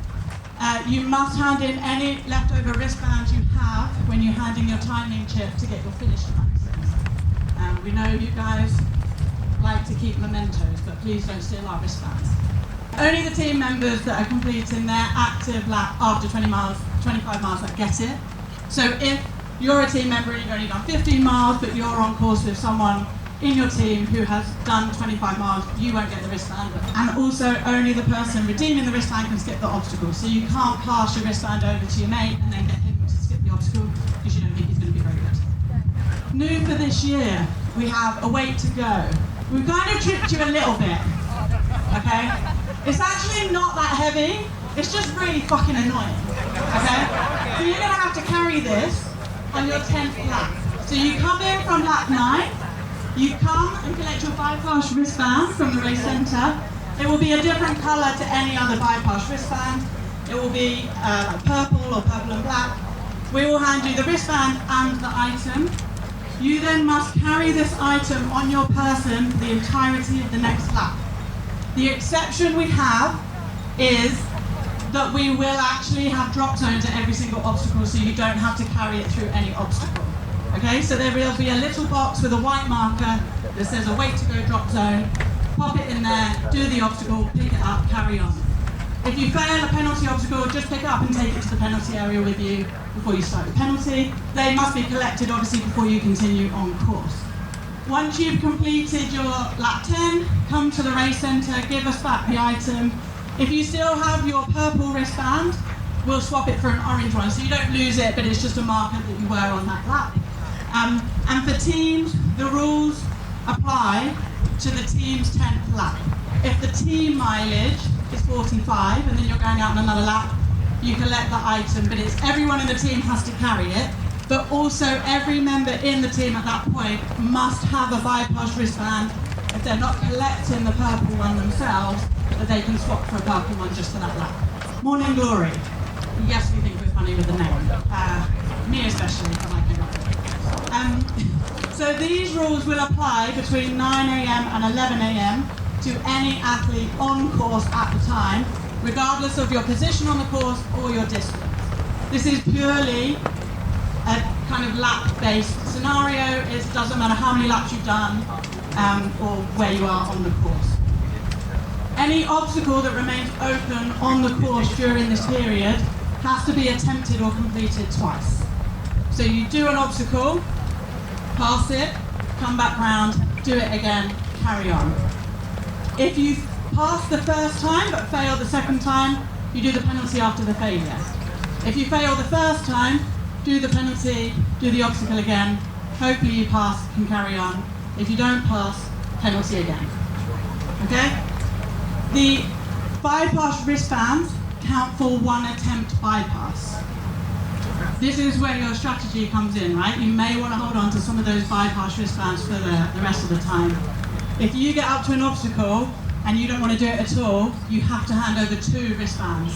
You must hand in any leftover wristbands you have when you hand in your timing chip to get your finish times. We know you guys like to keep mementos, but please don't steal our wristbands. Only the team members that are completing their active lap after 25 miles that get it. So if you're a team member and you've only done 15 miles, but you're on course with someone in your team who has done 25 miles, you won't get the wristband. And also, only the person redeeming the wristband can skip the obstacle. So you can't pass your wristband over to your mate and then get him to skip the obstacle because you don't think he's going to be very good. New for this year, we have a weight to go. We've kind of tricked you a little bit, okay? It's actually not that heavy, it's just really fucking annoying, okay? So you're going to have to carry this on your 10th lap. So you come in from lap 9, you come and collect your bypass wristband from the race centre. It will be a different colour to any other bypass wristband. It will be purple or purple and black. We will hand you the wristband and the item. You then must carry this item on your person for the entirety of the next lap. The exception we have is that we will actually have drop zones at every single obstacle, so you don't have to carry it through any obstacle. Okay, so there will be a little box with a white marker that says a weight to go drop zone. Pop it in there, do the obstacle, pick it up, carry on. If you fail a penalty obstacle, just pick it up and take it to the penalty area with you before you start the penalty. They must be collected obviously before you continue on course. Once you've completed your lap 10, come to the race centre, give us back the item. If you still have your purple wristband, we'll swap it for an orange one, so you don't lose it, but it's just a marker that you wear on that lap. And for teams, the rules apply to the team's 10th lap. If the team mileage is 45 and then you're going out on another lap, you collect the item, but it's everyone in the team has to carry it, but also every member in the team at that point must have a bypass wristband. If they're not collecting the purple one themselves, that they can swap for a purple one just for that lap. Morning Glory. Yes, we think we're funny with the name. Me especially, I like it. So these rules will apply between 9 a.m. and 11 a.m. to any athlete on course at the time, regardless of your position on the course or your distance. This is purely a kind of lap-based scenario. It doesn't matter how many laps you've done or where you are on the course. Any obstacle that remains open on the course during this period has to be attempted or completed twice. So you do an obstacle, pass it, come back round, do it again, carry on. If you pass the first time but fail the second time, you do the penalty after the failure. If you fail the first time, do the penalty, do the obstacle again, hopefully you pass, can carry on. If you don't pass, penalty again. Okay? The bypass wristbands count for one attempt bypass. This is where your strategy comes in, right? You may want to hold on to some of those bypass wristbands for the rest of the time. If you get up to an obstacle and you don't want to do it at all, you have to hand over 2 wristbands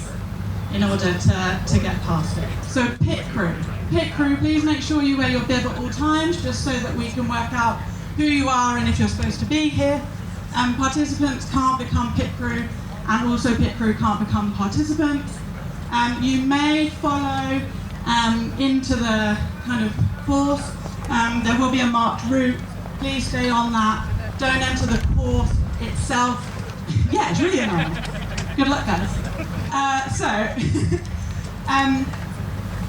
in order to get past it. So pit crew. Pit crew, please make sure you wear your bib at all times, just so that we can work out who you are and if you're supposed to be here. Participants can't become pit crew, and also pit crew can't become participants. You may follow into the kind of course. There will be a marked route. Please stay on that. Don't enter the course itself. Yeah, it's really annoying. Good luck, guys.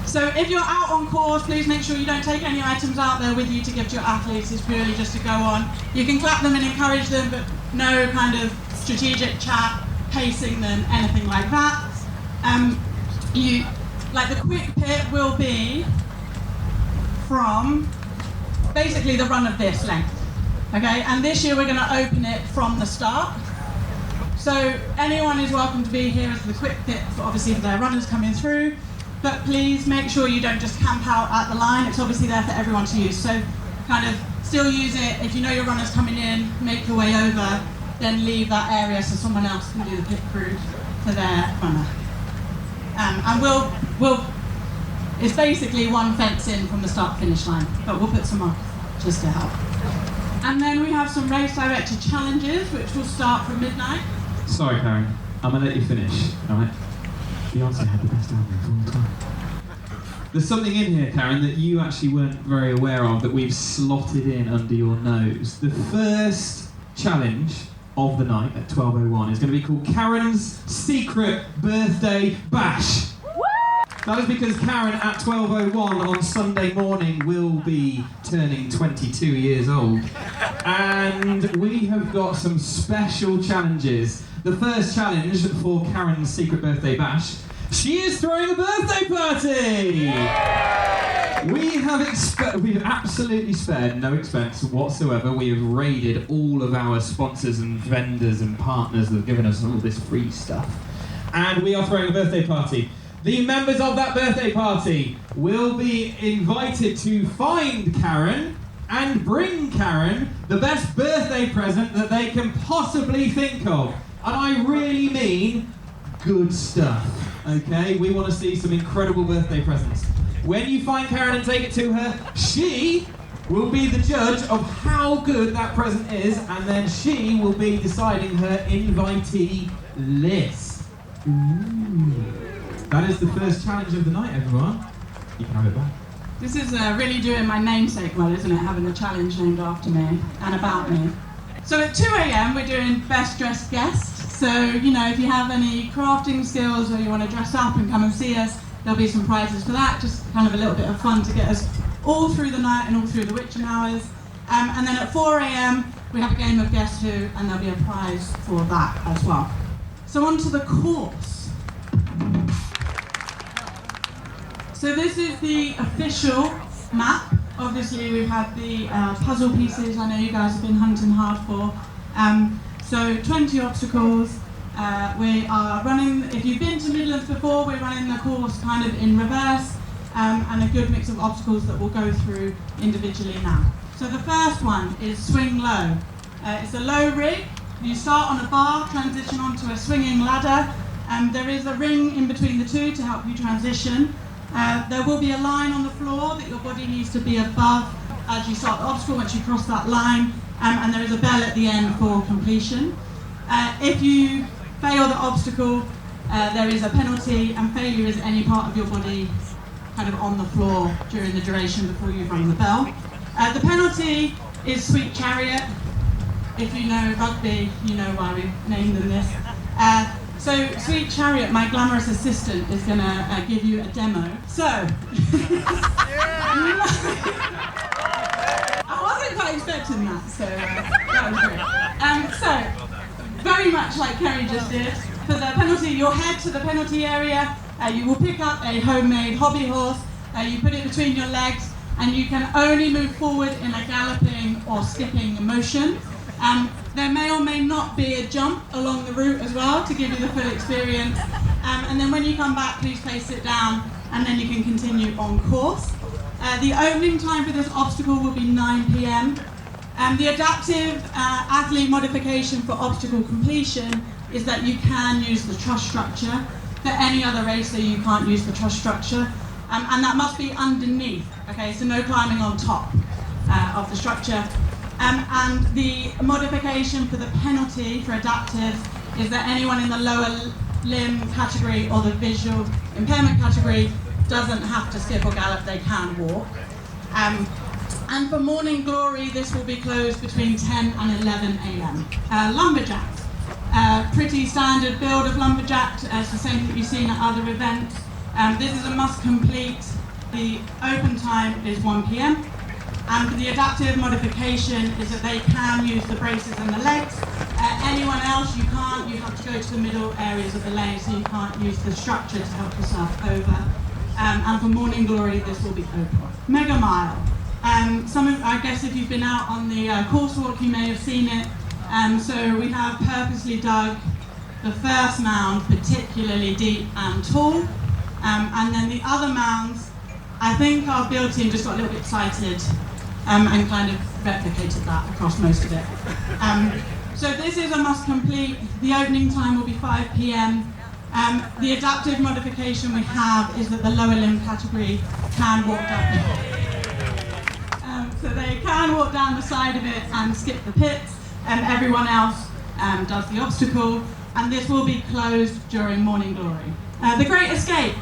So if you're out on course, please make sure you don't take any items out there with you to give to your athletes. It's purely just to go on. You can clap them and encourage them, but no kind of strategic chat, pacing them, anything like that. Like the quick pit will be from basically the run of this length. Okay, and this year we're going to open it from the start. So anyone is welcome to be here as the quick pit, obviously for their runners coming through. But please make sure you don't just camp out at the line. It's obviously there for everyone to use. So kind of still use it. If you know your runner's coming in, make your way over, then leave that area so someone else can do the pit crew for their runner. And we'll It's basically one fence in from the start-finish line, but we'll put some on just to help. And then we have some race-directed challenges, which will start from midnight. Sorry, Karen. I'm going to let you finish, alright? Beyonce had the best album of all time. There's something in here, Karen, that you actually weren't very aware of that we've slotted in under your nose. The first challenge of the night at 12:01 is going to be called Karen's Secret Birthday Bash. That is because Karen at 12:01 on Sunday morning will be turning 22 years old. And we have got some special challenges. The first challenge for Karen's Secret Birthday Bash, she is throwing a birthday party! We've absolutely spared no expense whatsoever. We have raided all of our sponsors and vendors and partners that have given us all this free stuff. And we are throwing a birthday party. The members of that birthday party will be invited to find Karen and bring Karen the best birthday present that they can possibly think of. And I really mean good stuff, okay? We want to see some incredible birthday presents. When you find Karen and take it to her, she will be the judge of how good that present is, and then she will be deciding her invitee list. Ooh. That is the first challenge of the night, everyone. You can have it back. This is really doing my namesake well, isn't it? Having a challenge named after me and about me. So at 2 a.m. we're doing best dressed guest. So, you know, if you have any crafting skills or you want to dress up and come and see us, there'll be some prizes for that. Just kind of a little bit of fun to get us all through the night and all through the witching hours. And then at 4 a.m. we have a game of Guess Who, and there'll be a prize for that as well. So on to the course. So this is the official map. Obviously we've had the puzzle pieces I know you guys have been hunting hard for. So 20 obstacles. We are running, if you've been to Midlands before, we're running the course kind of in reverse, and a good mix of obstacles that we'll go through individually now. So the first one is swing low. It's a low rig. You start on a bar, transition onto a swinging ladder. There is a ring in between the two to help you transition. There will be a line on the floor that your body needs to be above as you start the obstacle once you cross that line, and there is a bell at the end for completion. If you fail the obstacle, there is a penalty, and failure is any part of your body kind of on the floor during the duration before you rung the bell. The penalty is Sweet Chariot. If you know rugby, you know why we named them this. So Sweet Chariot, my glamorous assistant, is going to give you a demo. So, I wasn't quite expecting that, so that was great. So, very much like Kerry just did, for the penalty, you'll head to the penalty area, you will pick up a homemade hobby horse, you put it between your legs, and you can only move forward in a galloping or skipping motion. There may or may not be a jump along the route as well to give you the full experience. And then when you come back, please place it down, and then you can continue on course. The opening time for this obstacle will be 9 p.m. The adaptive athlete modification for obstacle completion is that you can use the truss structure. For any other racer, you can't use the truss structure. And that must be underneath, okay? So no climbing on top of the structure. And the modification for the penalty for adaptives is that anyone in the lower limb category or the visual impairment category doesn't have to skip or gallop, they can walk. And for Morning Glory, this will be closed between 10 and 11 a.m. Lumberjacks. Pretty standard build of lumberjack, it's the same that you've seen at other events. This is a must complete. The open time is 1 p.m. And for the adaptive modification is that they can use the braces in the legs. Anyone else, you can't. You have to go to the middle areas of the lane, so you can't use the structure to help yourself over. And for Morning Glory, this will be open. Mega Mile. I guess if you've been out on the course walk, you may have seen it. So we have purposely dug the first mound particularly deep and tall. And then the other mounds, I think our build team just got a little bit excited and kind of replicated that across most of it. So this is a must complete. The opening time will be 5 p.m. The adaptive modification we have is that the lower limb category can walk down. So they can walk down the side of it and skip the pits, and everyone else does the obstacle, and this will be closed during Morning Glory. The Great Escape.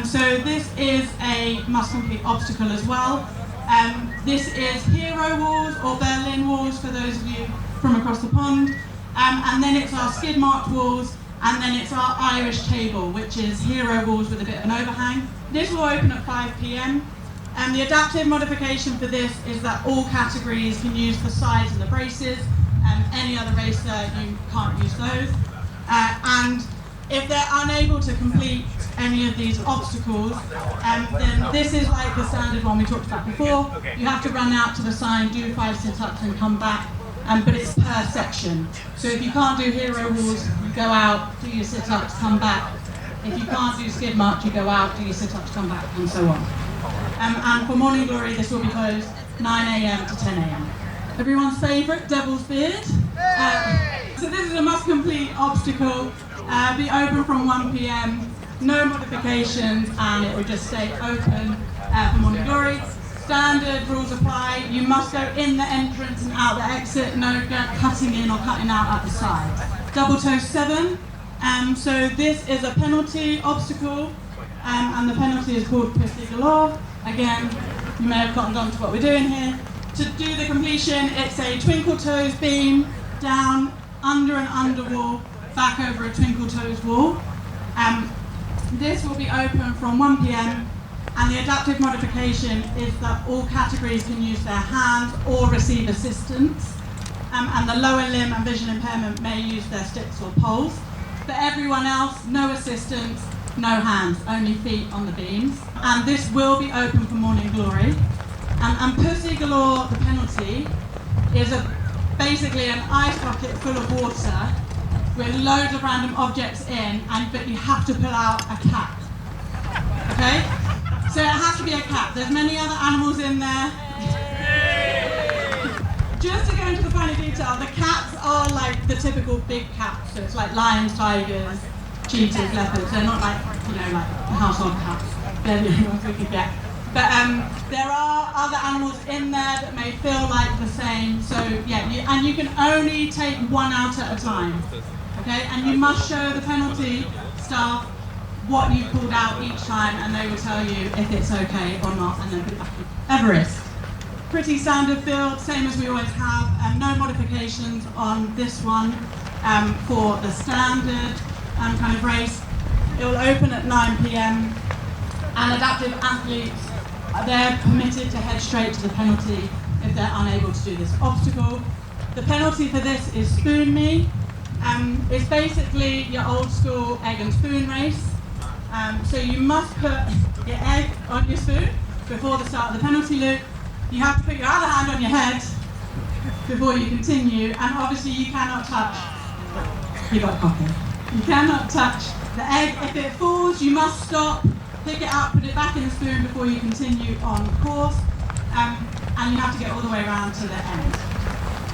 So this is a must-complete obstacle as well. This is Hero Walls or Berlin Walls for those of you from across the pond, and then it's our skid marked walls, and then it's our Irish table, which is Hero Walls with a bit of an overhang. This will open at 5 p.m. And the adaptive modification for this is that all categories can use the sides and the braces, and any other racer you can't use those. And if they're unable to complete any of these obstacles, then this is like the standard one we talked about before. You have to run out to the sign, do 5 sit-ups and come back, but it's per section. So if you can't do Hero Walls, you go out, do your sit-ups, come back. If you can't do skid march, you go out, do your sit-ups, come back, and so on. And for Morning Glory, this will be closed 9 a.m. to 10 a.m. Everyone's favourite, Devil's Beard. So this is a must-complete obstacle. Be open from 1 p.m. No modifications, and it will just stay open for Morning Glory. Standard rules apply. You must go in the entrance and out the exit. No cutting in or cutting out at the side. Double toe 7. So this is a penalty obstacle, and the penalty is called Pussy Galore. Again, you may have gotten on to what we're doing here. To do the completion, it's a twinkle toes beam, down, under an under wall, back over a twinkle toes wall. This will be open from 1 p.m. and the adaptive modification is that all categories can use their hands or receive assistance, and the lower limb and vision impairment may use their sticks or poles. For everyone else, no assistance, no hands, only feet on the beams. And this will be open for Morning Glory. And Pussy Galore, the penalty, is basically an ice bucket full of water with loads of random objects in, but you have to pull out a cat. Okay? So it has to be a cat. There's many other animals in there. Just to go into the finer detail, the cats are like the typical big cats. So it's like lions, tigers, cheetahs, leopards. They're not like, like household cats. They're the only ones we could get. But there are other animals in there that may feel like the same. So yeah, and you can only take one out at a time. Okay, and you must show the penalty staff what you pulled out each time, and they will tell you if it's okay or not, and then put it back in. Everest. Pretty standard field, same as we always have. No modifications on this one for the standard kind of race. It will open at 9 p.m. and adaptive athletes, they're permitted to head straight to the penalty if they're unable to do this obstacle. The penalty for this is Spoon Me. It's basically your old school egg and spoon race. So you must put your egg on your spoon before the start of the penalty loop. You have to put your other hand on your head before you continue, and obviously you cannot touch, you got cocky. You cannot touch the egg. If it falls, you must stop, pick it up, put it back in the spoon before you continue on course, and you have to get all the way around to the end.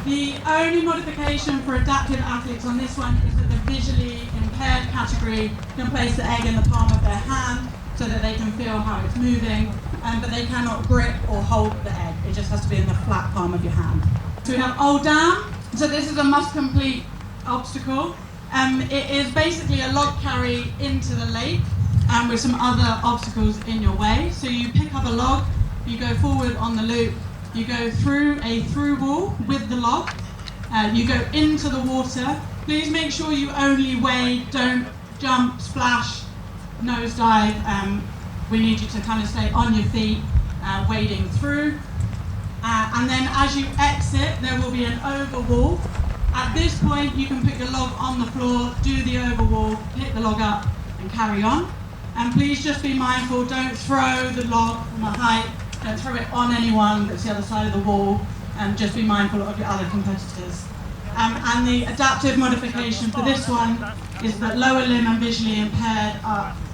The only modification for adaptive athletes on this one is that the visually impaired category can place the egg in the palm of their hand so that they can feel how it's moving, but they cannot grip or hold the egg. It just has to be in the flat palm of your hand. So we have Old Dam. So this is a must-complete obstacle. It is basically a log carry into the lake with some other obstacles in your way. So you pick up a log, you go forward on the loop, you go through a through wall with the log, you go into the water. Please make sure you only wade, don't jump, splash, nosedive. We need you to kind of stay on your feet, wading through. And then as you exit, there will be an over wall. At this point, you can put your log on the floor, do the over wall, pick the log up, and carry on. And please just be mindful, don't throw the log from a height, don't throw it on anyone that's the other side of the wall, and just be mindful of your other competitors. And the adaptive modification for this one is that lower limb and visually impaired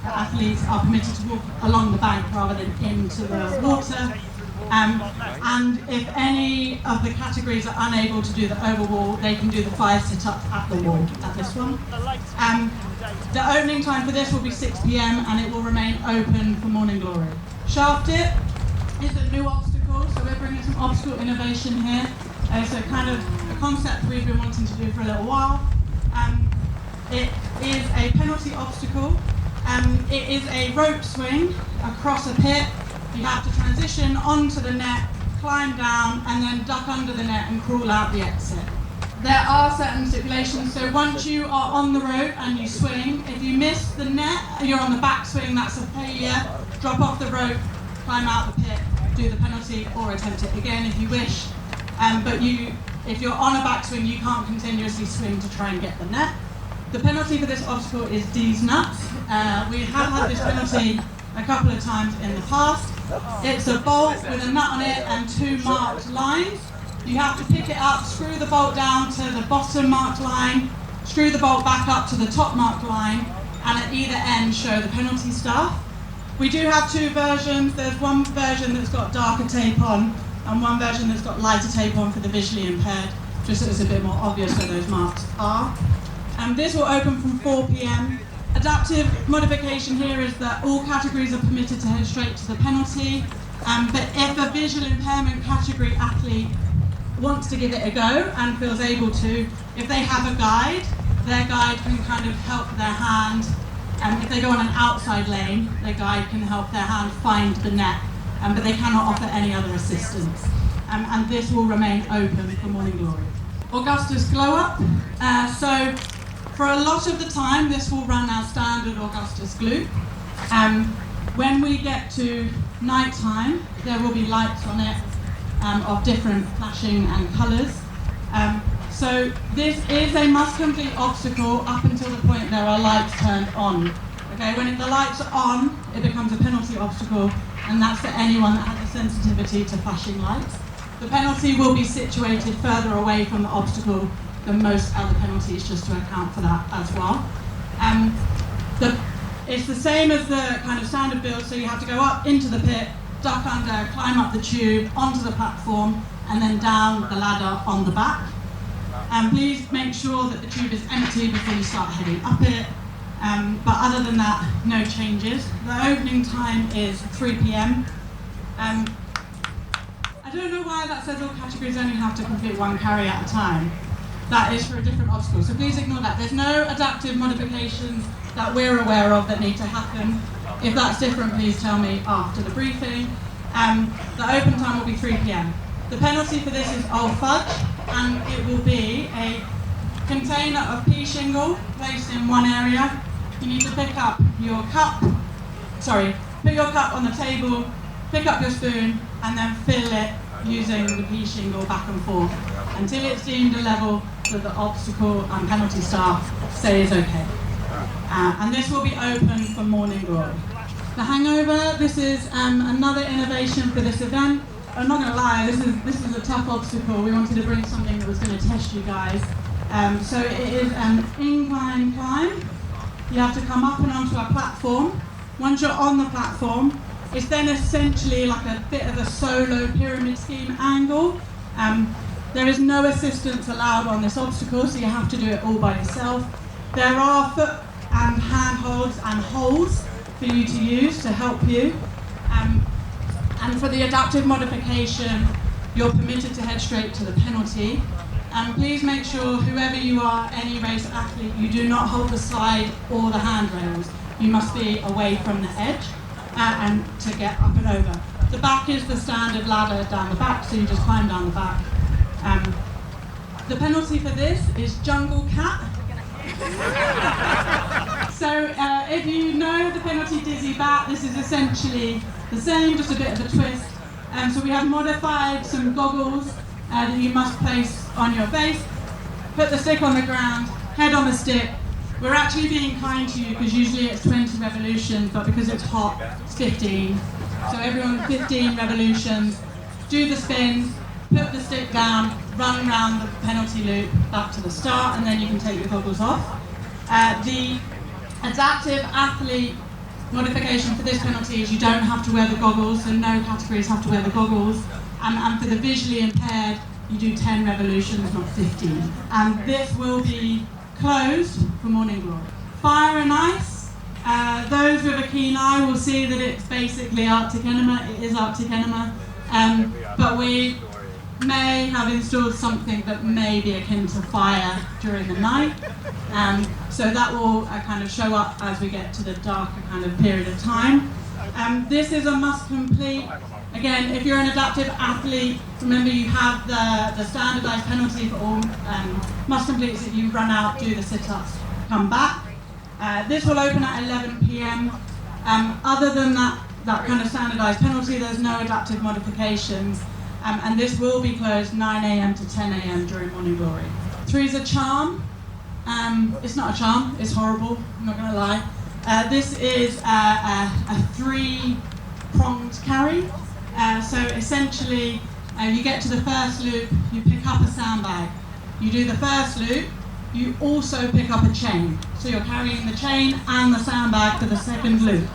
athletes are permitted to walk along the bank rather than into the water. And if any of the categories are unable to do the over wall, they can do the 5 sit-ups at the wall, at this one. The opening time for this will be 6 p.m. and it will remain open for Morning Glory. Shaft It is a new obstacle, so we're bringing some obstacle innovation here. So kind of a concept we've been wanting to do for a little while. It is a penalty obstacle. It is a rope swing across a pit. You have to transition onto the net, climb down, and then duck under the net and crawl out the exit. There are certain stipulations, so once you are on the rope and you swing, if you miss the net, you're on the back swing, that's a failure. Drop off the rope, climb out the pit, do the penalty, or attempt it again if you wish. But if you're on a backswing, you can't continuously swing to try and get the net. The penalty for this obstacle is D's nuts. We have had this penalty a couple of times in the past. It's a bolt with a nut on it and 2 marked lines. You have to pick it up, screw the bolt down to the bottom marked line, screw the bolt back up to the top marked line, and at either end show the penalty staff. We do have 2 versions. There's one version that's got darker tape on and one version that's got lighter tape on for the visually impaired, just so it's a bit more obvious where those marks are. This will open from 4 p.m. Adaptive modification here is that all categories are permitted to head straight to the penalty, but if a visual impairment category athlete wants to give it a go and feels able to, if they have a guide, their guide can kind of help their hand. If they go on an outside lane, their guide can help their hand find the net, but they cannot offer any other assistance. And this will remain open for Morning Glory. Augustus Glow Up. So for a lot of the time, this will run our standard Augustus glue. When we get to night time, there will be lights on it of different flashing and colours. So this is a must-complete obstacle up until the point there are lights turned on. Okay, when the lights are on, it becomes a penalty obstacle, and that's for anyone that has a sensitivity to flashing lights. The penalty will be situated further away from the obstacle than most other penalties, just to account for that as well. It's the same as the kind of standard build, so you have to go up into the pit, duck under, climb up the tube, onto the platform, and then down the ladder on the back. Please make sure that the tube is empty before you start heading up it. But other than that, no changes. The opening time is 3 p.m. I don't know why that says all categories only have to complete 1 carry at a time. That is for a different obstacle, so please ignore that. There's no adaptive modifications that we're aware of that need to happen. If that's different, please tell me after the briefing. The open time will be 3 p.m. The penalty for this is Old Fudge, and it will be a container of pea shingle placed in one area. You need to pick up your cup, put your cup on the table, pick up your spoon, and then fill it using the pea shingle back and forth until it's deemed a level that the obstacle and penalty staff say is okay. And this will be open for Morning Glory. The Hangover, this is another innovation for this event. I'm not going to lie, this is a tough obstacle. We wanted to bring something that was going to test you guys. So it is an incline climb. You have to come up and onto a platform. Once you're on the platform, it's then essentially like a bit of a solo pyramid scheme angle. There is no assistance allowed on this obstacle, so you have to do it all by yourself. There are foot and handholds and holes for you to use to help you. And for the adaptive modification, you're permitted to head straight to the penalty. Please make sure, whoever you are, any race athlete, you do not hold the slide or the handrails. You must be away from the edge and to get up and over. The back is the standard ladder down the back, so you just climb down the back. The penalty for this is Jungle Cat. So if you know the penalty Dizzy Bat, this is essentially the same, just a bit of a twist. So we have modified some goggles that you must place on your face. Put the stick on the ground, head on the stick. We're actually being kind to you because usually it's 20 revolutions, but because it's hot, it's 15. So everyone 15 revolutions, do the spins, put the stick down, run around the penalty loop back to the start, and then you can take your goggles off. The adaptive athlete modification for this penalty is you don't have to wear the goggles, so no categories have to wear the goggles. And for the visually impaired, you do 10 revolutions, not 15. And this will be closed for Morning Glory. Fire and ice. Those with a keen eye will see that it's basically Arctic enema. It is Arctic enema. But we may have installed something that may be akin to fire during the night. So that will kind of show up as we get to the darker kind of period of time. This is a must complete. Again, if you're an adaptive athlete, remember you have the standardized penalty for all must completes. If you run out, do the sit-ups, come back. This will open at 11 p.m. Other than that kind of standardized penalty, there's no adaptive modifications. And this will be closed 9 a.m. to 10 a.m. during Morning Glory. 3 is a charm. It's not a charm, it's horrible, I'm not going to lie. This is a 3-pronged carry. So essentially, you get to the first loop, you pick up a sandbag. You do the first loop, you also pick up a chain. So you're carrying the chain and the sandbag for the second loop.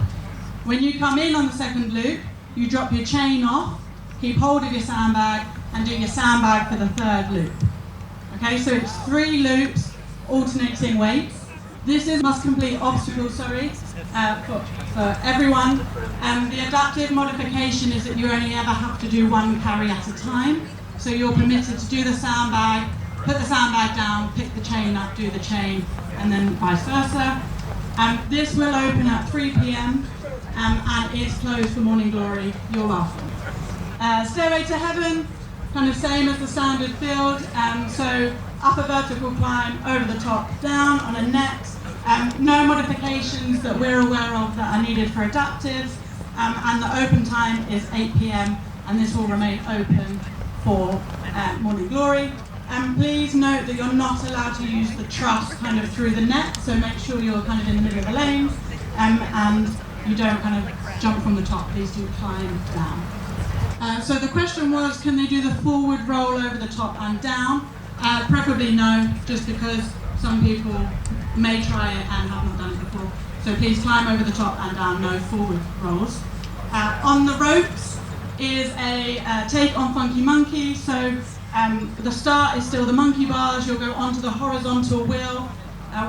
When you come in on the second loop, you drop your chain off, keep hold of your sandbag, and do your sandbag for the third loop. Okay, so it's 3 loops, alternating weights. This is must complete obstacle, for everyone. The adaptive modification is that you only ever have to do 1 carry at a time. So you're permitted to do the sandbag, put the sandbag down, pick the chain up, do the chain, and then vice versa. This will open at 3 p.m. And it's closed for Morning Glory. You're welcome. Stairway to Heaven, kind of same as the standard field. So upper vertical climb, over the top, down on a net. No modifications that we're aware of that are needed for adaptives. And the open time is 8 p.m. and this will remain open for Morning Glory. Please note that you're not allowed to use the truss kind of through the net, so make sure you're kind of in the middle of the lanes and you don't kind of jump from the top. Please do climb down. So the question was, can they do the forward roll over the top and down? Preferably no, just because some people may try it and have not done it before. So please climb over the top and down, no forward rolls. On the ropes is a take on Funky Monkey. So the start is still the monkey bars. You'll go onto the horizontal wheel.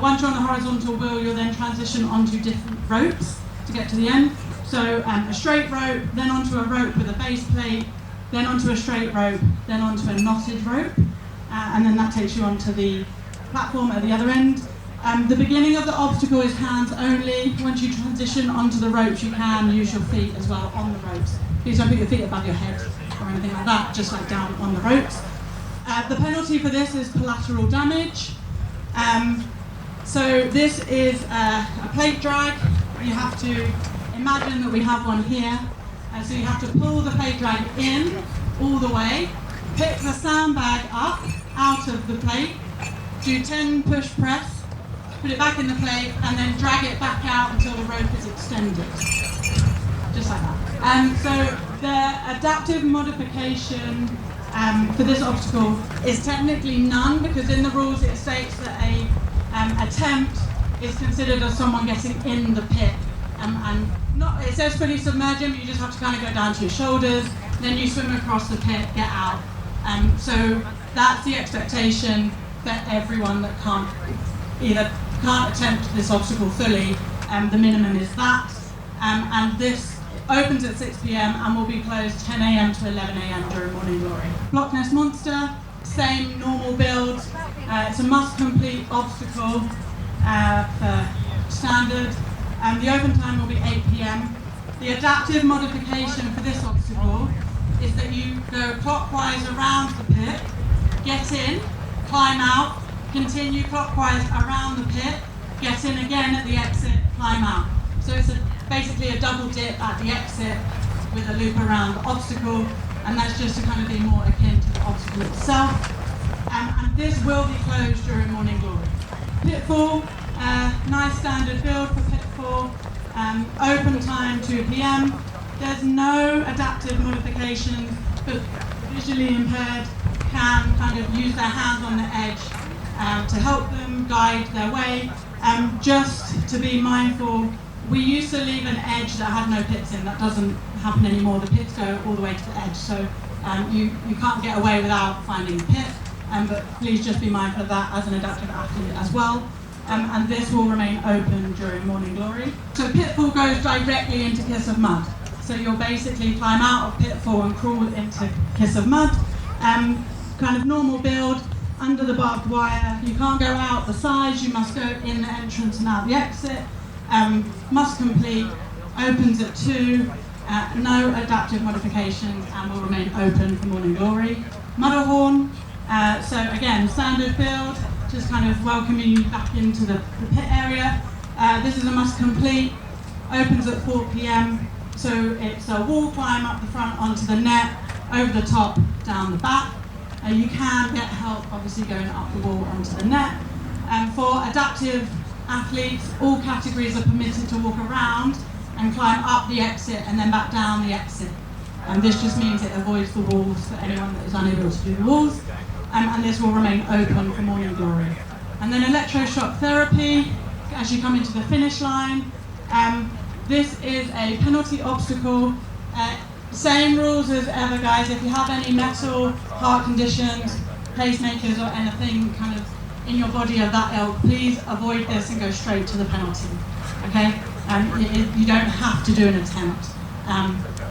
Once you're on the horizontal wheel, you'll then transition onto different ropes to get to the end. So a straight rope, then onto a rope with a base plate, then onto a straight rope, then onto a knotted rope, and then that takes you onto the platform at the other end. The beginning of the obstacle is hands only. Once you transition onto the ropes, you can use your feet as well on the ropes. Please don't put your feet above your head or anything like that, just like down on the ropes. The penalty for this is collateral damage. So this is a plate drag. You have to imagine that we have one here. So you have to pull the plate drag in all the way, pick the sandbag up out of the plate, do 10 push press, put it back in the plate, and then drag it back out until the rope is extended. Just like that. So the adaptive modification for this obstacle is technically none, because in the rules it states that a attempt is considered as someone getting in the pit. And not, it says fully submergent, you just have to kind of go down to your shoulders, then you swim across the pit, get out. So that's the expectation for everyone that can't attempt this obstacle fully. The minimum is that. And this opens at 6 p.m. and will be closed 10 a.m. to 11 a.m. during Morning Glory. Block Nest Monster, same normal build. It's a must-complete obstacle for standard. The open time will be 8 p.m. The adaptive modification for this obstacle is that you go clockwise around the pit, get in, climb out, continue clockwise around the pit, get in again at the exit, climb out. So it's basically a double dip at the exit with a loop around the obstacle, and that's just to kind of be more akin to the obstacle itself. And this will be closed during Morning Glory. Pitfall, nice standard build for Pitfall. Open time 2 p.m. There's no adaptive modifications, but visually impaired can kind of use their hands on the edge to help them guide their way. Just to be mindful We used to leave an edge that had no pits in. That doesn't happen anymore. The pits go all the way to the edge, so you can't get away without finding a pit. But please just be mindful of that as an adaptive athlete as well. And this will remain open during Morning Glory. So Pitfall goes directly into Kiss of Mud. So you'll basically climb out of Pitfall and crawl into Kiss of Mud. Kind of normal build, under the barbed wire. You can't go out the sides, you must go in the entrance and out the exit. Must complete, opens at 2, no adaptive modifications, and will remain open for Morning Glory. Mudderhorn, so again, standard build, just kind of welcoming you back into the pit area. This is a must complete, opens at 4 PM, so it's a wall climb up the front onto the net, over the top, down the back. You can get help, obviously, going up the wall onto the net. For adaptive athletes, all categories are permitted to walk around and climb up the exit and then back down the exit. This just means it avoids the walls for anyone that is unable to do the walls. And this will remain open for Morning Glory. And then electroshock therapy, as you come into the finish line. This is a penalty obstacle. Same rules as ever, guys. If you have any metal, heart conditions, pacemakers or anything kind of in your body of that ilk, please avoid this and go straight to the penalty, okay? You don't have to do an attempt.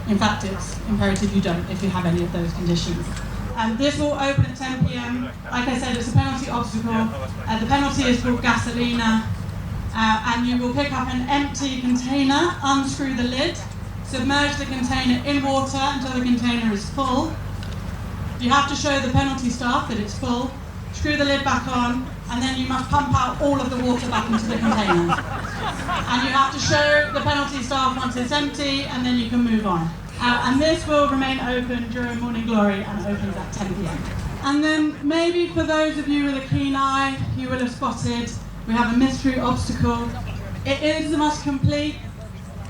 In fact, it's imperative you don't if you have any of those conditions. This will open at 10 PM. Like I said, it's a penalty obstacle. The penalty is called Gasolina. And you will pick up an empty container, unscrew the lid, submerge the container in water until the container is full. You have to show the penalty staff that it's full, screw the lid back on, and then you must pump out all of the water back into the container. And you have to show the penalty staff once it's empty, and then you can move on. And this will remain open during Morning Glory and opens at 10 PM. And then maybe for those of you with a keen eye, you will have spotted we have a mystery obstacle. It is a must complete.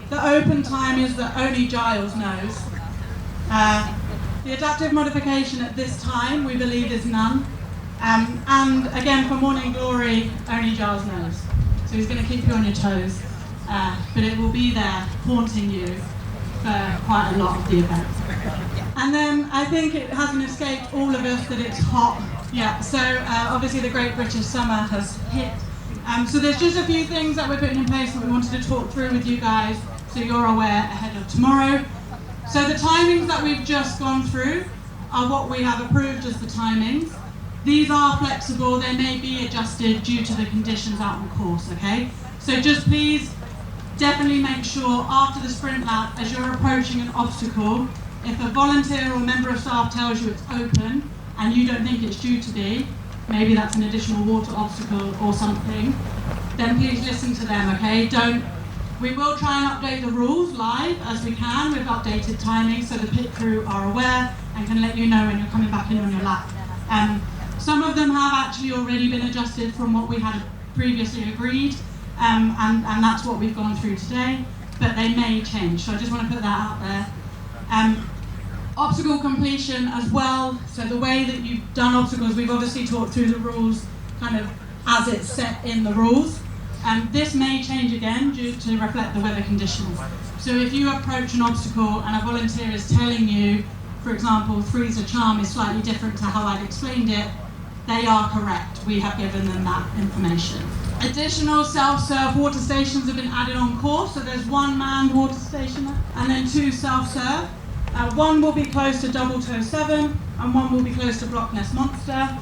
The open time is that only Giles knows. The adaptive modification at this time, we believe, is none. And again, for Morning Glory, only Giles knows. So he's going to keep you on your toes. But it will be there, haunting you for quite a lot of the event. And then I think it hasn't escaped all of us that it's hot. Yeah, so obviously the Great British Summer has hit. So there's just a few things that we're putting in place that we wanted to talk through with you guys so you're aware ahead of tomorrow. So the timings that we've just gone through are what we have approved as the timings. These are flexible, they may be adjusted due to the conditions out on course, okay? So just please definitely make sure after the sprint lap, as you're approaching an obstacle, if a volunteer or member of staff tells you it's open and you don't think it's due to be, maybe that's an additional water obstacle or something, then please listen to them, okay? We will try and update the rules live as we can with updated timing so the pit crew are aware and can let you know when you're coming back in on your lap. Some of them have actually already been adjusted from what we had previously agreed, and that's what we've gone through today, but they may change, so I just want to put that out there. Obstacle completion as well, so the way that you've done obstacles, we've obviously talked through the rules kind of as it's set in the rules. This may change again due to reflect the weather conditions. So if you approach an obstacle and a volunteer is telling you, for example, freezer charm is slightly different to how I'd explained it, they are correct. We have given them that information. Additional self-serve water stations have been added on course, so there's one manned water station and then 2 self-serve. One will be close to Double Toe 7 and one will be close to Block Nest Monster.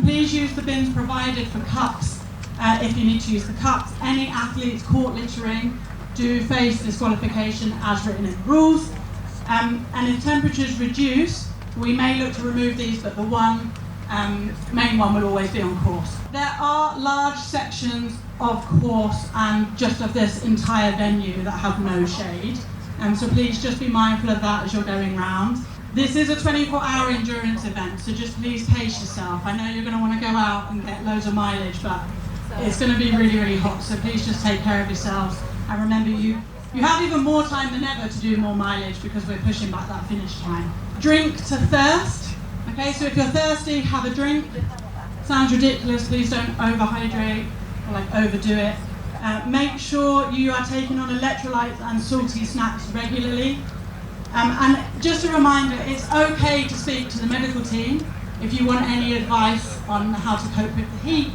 Please use the bins provided for cups if you need to use the cups. Any athletes caught littering do face disqualification as written in the rules. And if temperatures reduce, we may look to remove these, but the main one will always be on course. There are large sections of course and just of this entire venue that have no shade. So please just be mindful of that as you're going round. This is a 24-hour endurance event, so just please pace yourself. I know you're going to want to go out and get loads of mileage, but it's going to be really, really hot, so please just take care of yourselves. And remember, you have even more time than ever to do more mileage because we're pushing back that finish time. Drink to thirst. Okay, so if you're thirsty, have a drink. Sounds ridiculous, please don't overhydrate or overdo it. Make sure you are taking on electrolytes and salty snacks regularly. And just a reminder, it's okay to speak to the medical team if you want any advice on how to cope with the heat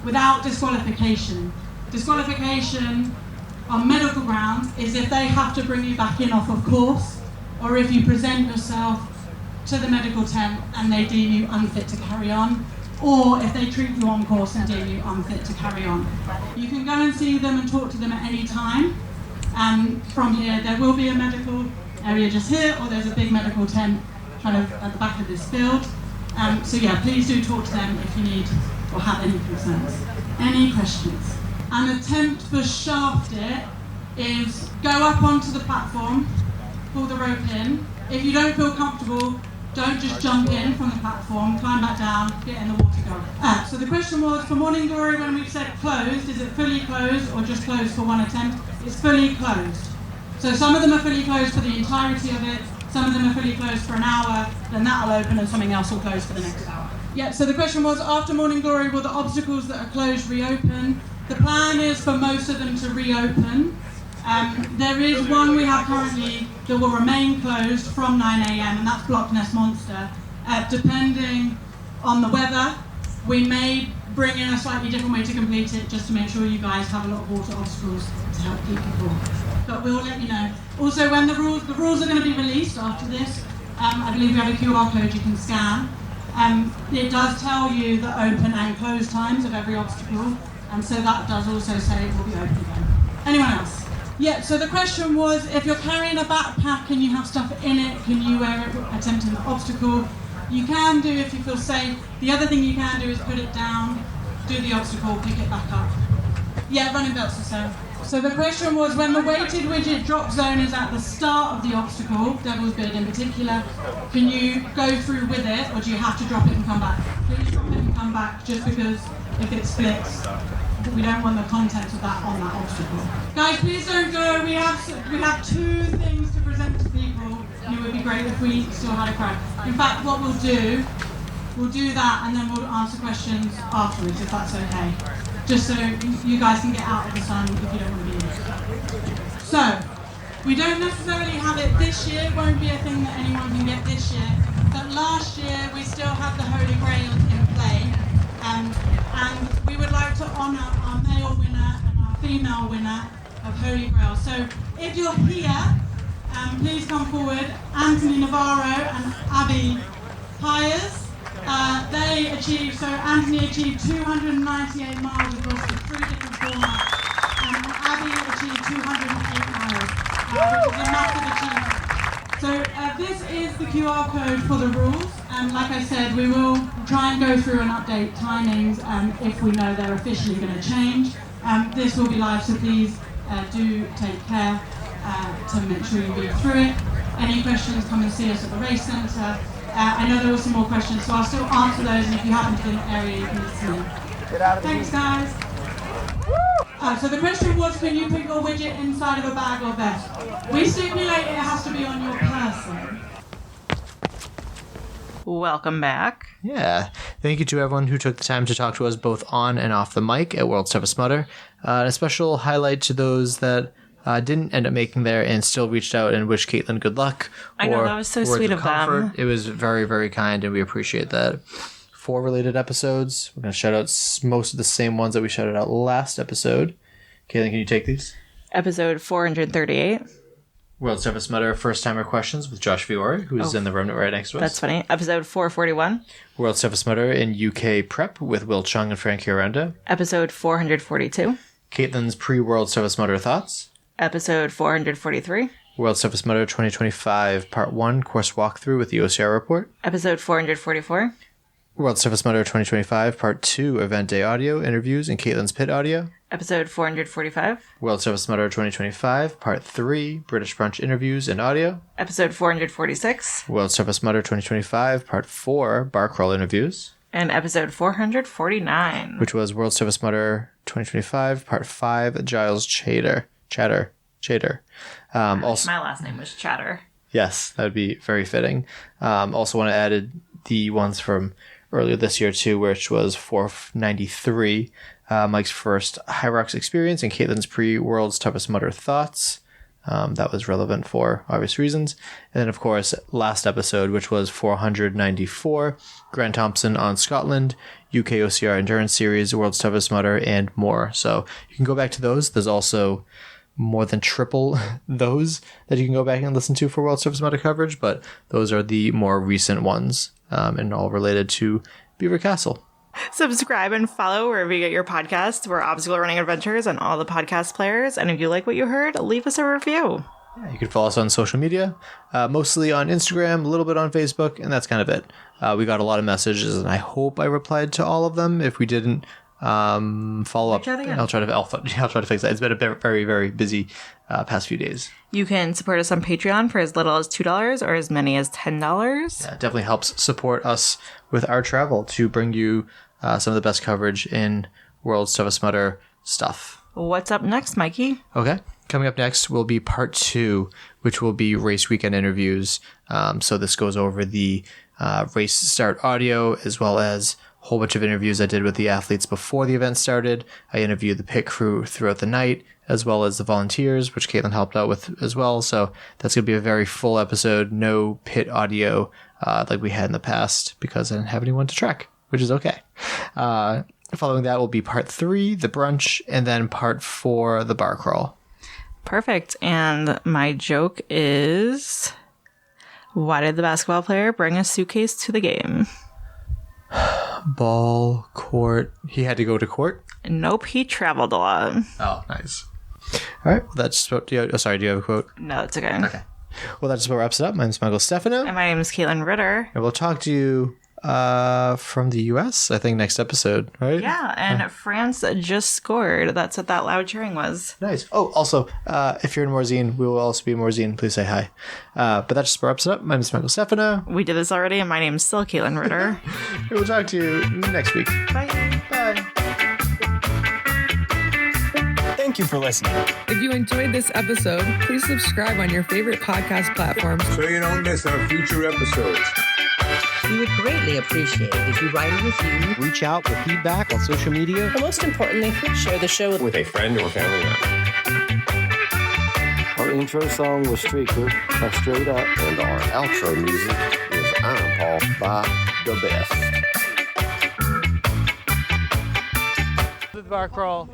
without disqualification. Disqualification on medical grounds is if they have to bring you back in off of course, or if you present yourself to the medical tent and they deem you unfit to carry on, or if they treat you on course and deem you unfit to carry on. You can go and see them and talk to them at any time. From here, there will be a medical area just here, or there's a big medical tent kind of at the back of this field. So yeah, please do talk to them if you need or have any concerns. Any questions? An attempt for shaft it is go up onto the platform, pull the rope in. If you don't feel comfortable, don't just jump in from the platform, climb back down, get in the water, go. So the question was, for Morning Glory, when we've said closed, is it fully closed or just closed for one attempt? It's fully closed. So some of them are fully closed for the entirety of it, some of them are fully closed for an hour, then that'll open and something else will close for the next hour. Yeah, so the question was, after Morning Glory, will the obstacles that are closed reopen? The plan is for most of them to reopen. There is one we have currently that will remain closed from 9 a.m. and that's Block Ness Monster. Depending on the weather, we may bring in a slightly different way to complete it just to make sure you guys have a lot of water obstacles to help keep people. But we'll let you know. Also, when the rules are going to be released after this, I believe we have a QR code you can scan. It does tell you the open and close times of every obstacle, and so that does also say it will be open again. Anyone else? Yeah, so the question was, if you're carrying a backpack and you have stuff in it, can you wear it attempting the obstacle? You can do if you feel safe. The other thing you can do is put it down, do the obstacle, pick it back up. Yeah, running belts or so. So the question was, when the weighted widget drop zone is at the start of the obstacle, Devil's Beard in particular, can you go through with it, or do you have to drop it and come back? Please drop it and come back, just because if it splits, we don't want the contents of that on that obstacle. Guys, please don't go. We have two things to present to people, and it would be great if we still had a crowd. In fact, what we'll do that, and then we'll answer questions afterwards, if that's okay. Just so you guys can get out of the sun if you don't want to be in it. So, we don't necessarily have it this year. It won't be a thing that anyone can get this year. But last year, we still have the Holy Grail in play. And we would like to honour our male winner and our female winner of Holy Grail. So if you're here, please come forward. Anthony Navarro and Abby Pyers. Anthony achieved 298 miles across the 3 different formats, and Abby achieved 208 miles, which is a massive achievement. So this is the QR code for the rules, and like I said, we will try and go through and update timings if we know they're officially going to change. This will be live, so please do take care to make sure you read through it. Any questions, come and see us at the race centre. I know there were some more questions, so I'll still answer those, and if you happen to be in the area, you can listen in. Thanks, guys. So the question was, can you put your widget inside of a bag or vest? We stipulate it has to be on your person. Welcome back. Yeah. Thank you to everyone who took the time to talk to us both on and off the mic at World's Toughest Mudder. A special highlight to those that didn't end up making there and still reached out and wished Katelyn good luck. I know, that was so sweet of them. It was very, very kind, and we appreciate that. 4 related episodes. We're going to shout out most of the same ones that we shouted out last episode. Katelyn, can you take these? Episode 438. World's Toughest Mudder First Timer Questions with Josh Fiore, who's in the remnant right next to us. That's funny. Episode 441. World's Toughest Mudder in UK Prep with Will Chung and Frank Aranda. Episode 442. Katelyn's pre-World's Toughest Mudder Thoughts. Episode 443. World's Toughest Mudder 2025 Part 1 Course Walkthrough with the OCR Report. Episode 444. World's Toughest Mudder 2025 Part 2 Event Day Audio, Interviews, and Katelyn's Pit Audio. Episode 445. World's Toughest Mudder 2025 Part 3 British Brunch Interviews and Audio. Episode 446. World's Toughest Mudder 2025 Part 4 Bar Crawl Interviews. And episode 449. Which was World's Toughest Mudder 2025 Part 5 Giles Chater. Also, my last name was Chatter. Yes, that would be very fitting. Also want to add the ones from earlier this year too, which was 493 Mike's first High Rocks experience, and Katelyn's pre-World's Toughest Mudder thoughts. That was relevant for obvious reasons. And then, of course, last episode, which was 494, Grant Thompson on Scotland, UK OCR Endurance Series, World's Toughest Mudder, and more. So you can go back to those. There's also more than triple those that you can go back and listen to for World's Toughest Mudder coverage, but those are the more recent ones, and all related to Beaver Castle. Subscribe and follow wherever you get your podcasts. We're Obstacle Running Adventures on all the podcast players. And if you like what you heard, leave us a review. Yeah, you can follow us on social media, mostly on Instagram, a little bit on Facebook, and that's kind of it. We got a lot of messages, and I hope I replied to all of them. If we didn't, follow up. I'll try to fix that. It's been a very, very busy past few days. You can support us on Patreon for as little as $2 or as many as $10. Yeah, it definitely helps support us with our travel to bring you some of the best coverage in World's Toughest Mudder stuff. What's up next, Mikey? Okay. Coming up next will be part 2, which will be race weekend interviews. So this goes over the race start audio, as well as a whole bunch of interviews I did with the athletes before the event started. I interviewed the pit crew throughout the night, as well as the volunteers, which Katelyn helped out with as well. So that's going to be a very full episode. No pit audio like we had in the past, because I didn't have anyone to track, which is okay. Following that will be part 3, the brunch, and then part 4, the bar crawl. Perfect. And my joke is, why did the basketball player bring a suitcase to the game? Ball, court. He had to go to court? Nope, he traveled a lot. Oh, nice. All right. Well, that's what. Do you have a quote? No, it's okay. Okay. Well, that just about wraps it up. My name is Michael Stefano. And my name is Katelyn Ritter. And we'll talk to you from the U.S., I think, next episode, right? Yeah, and France just scored. That's what that loud cheering was. Nice. Oh, also, if you're in Morzine, we will also be in Morzine. Please say hi. But that just wraps it up. My name is Michael Stefano. We did this already, and my name is still Katelyn Ritter. We'll talk to you next week. Bye. Bye. Thank you for listening. If you enjoyed this episode, please subscribe on your favorite podcast platform so you don't miss our future episodes. We would greatly appreciate it if you write a review, reach out with feedback on social media, and most importantly, share the show with a friend or family member. Our intro song was Streaker by Straight Up, and our outro music is Iron Paul by The Best. The bar crawl,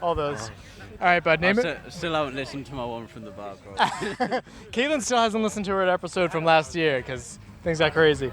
all those. All right, bud, name it. Still haven't listened to my one from the bar crawl. Katelyn still hasn't listened to her episode from last year because things got crazy.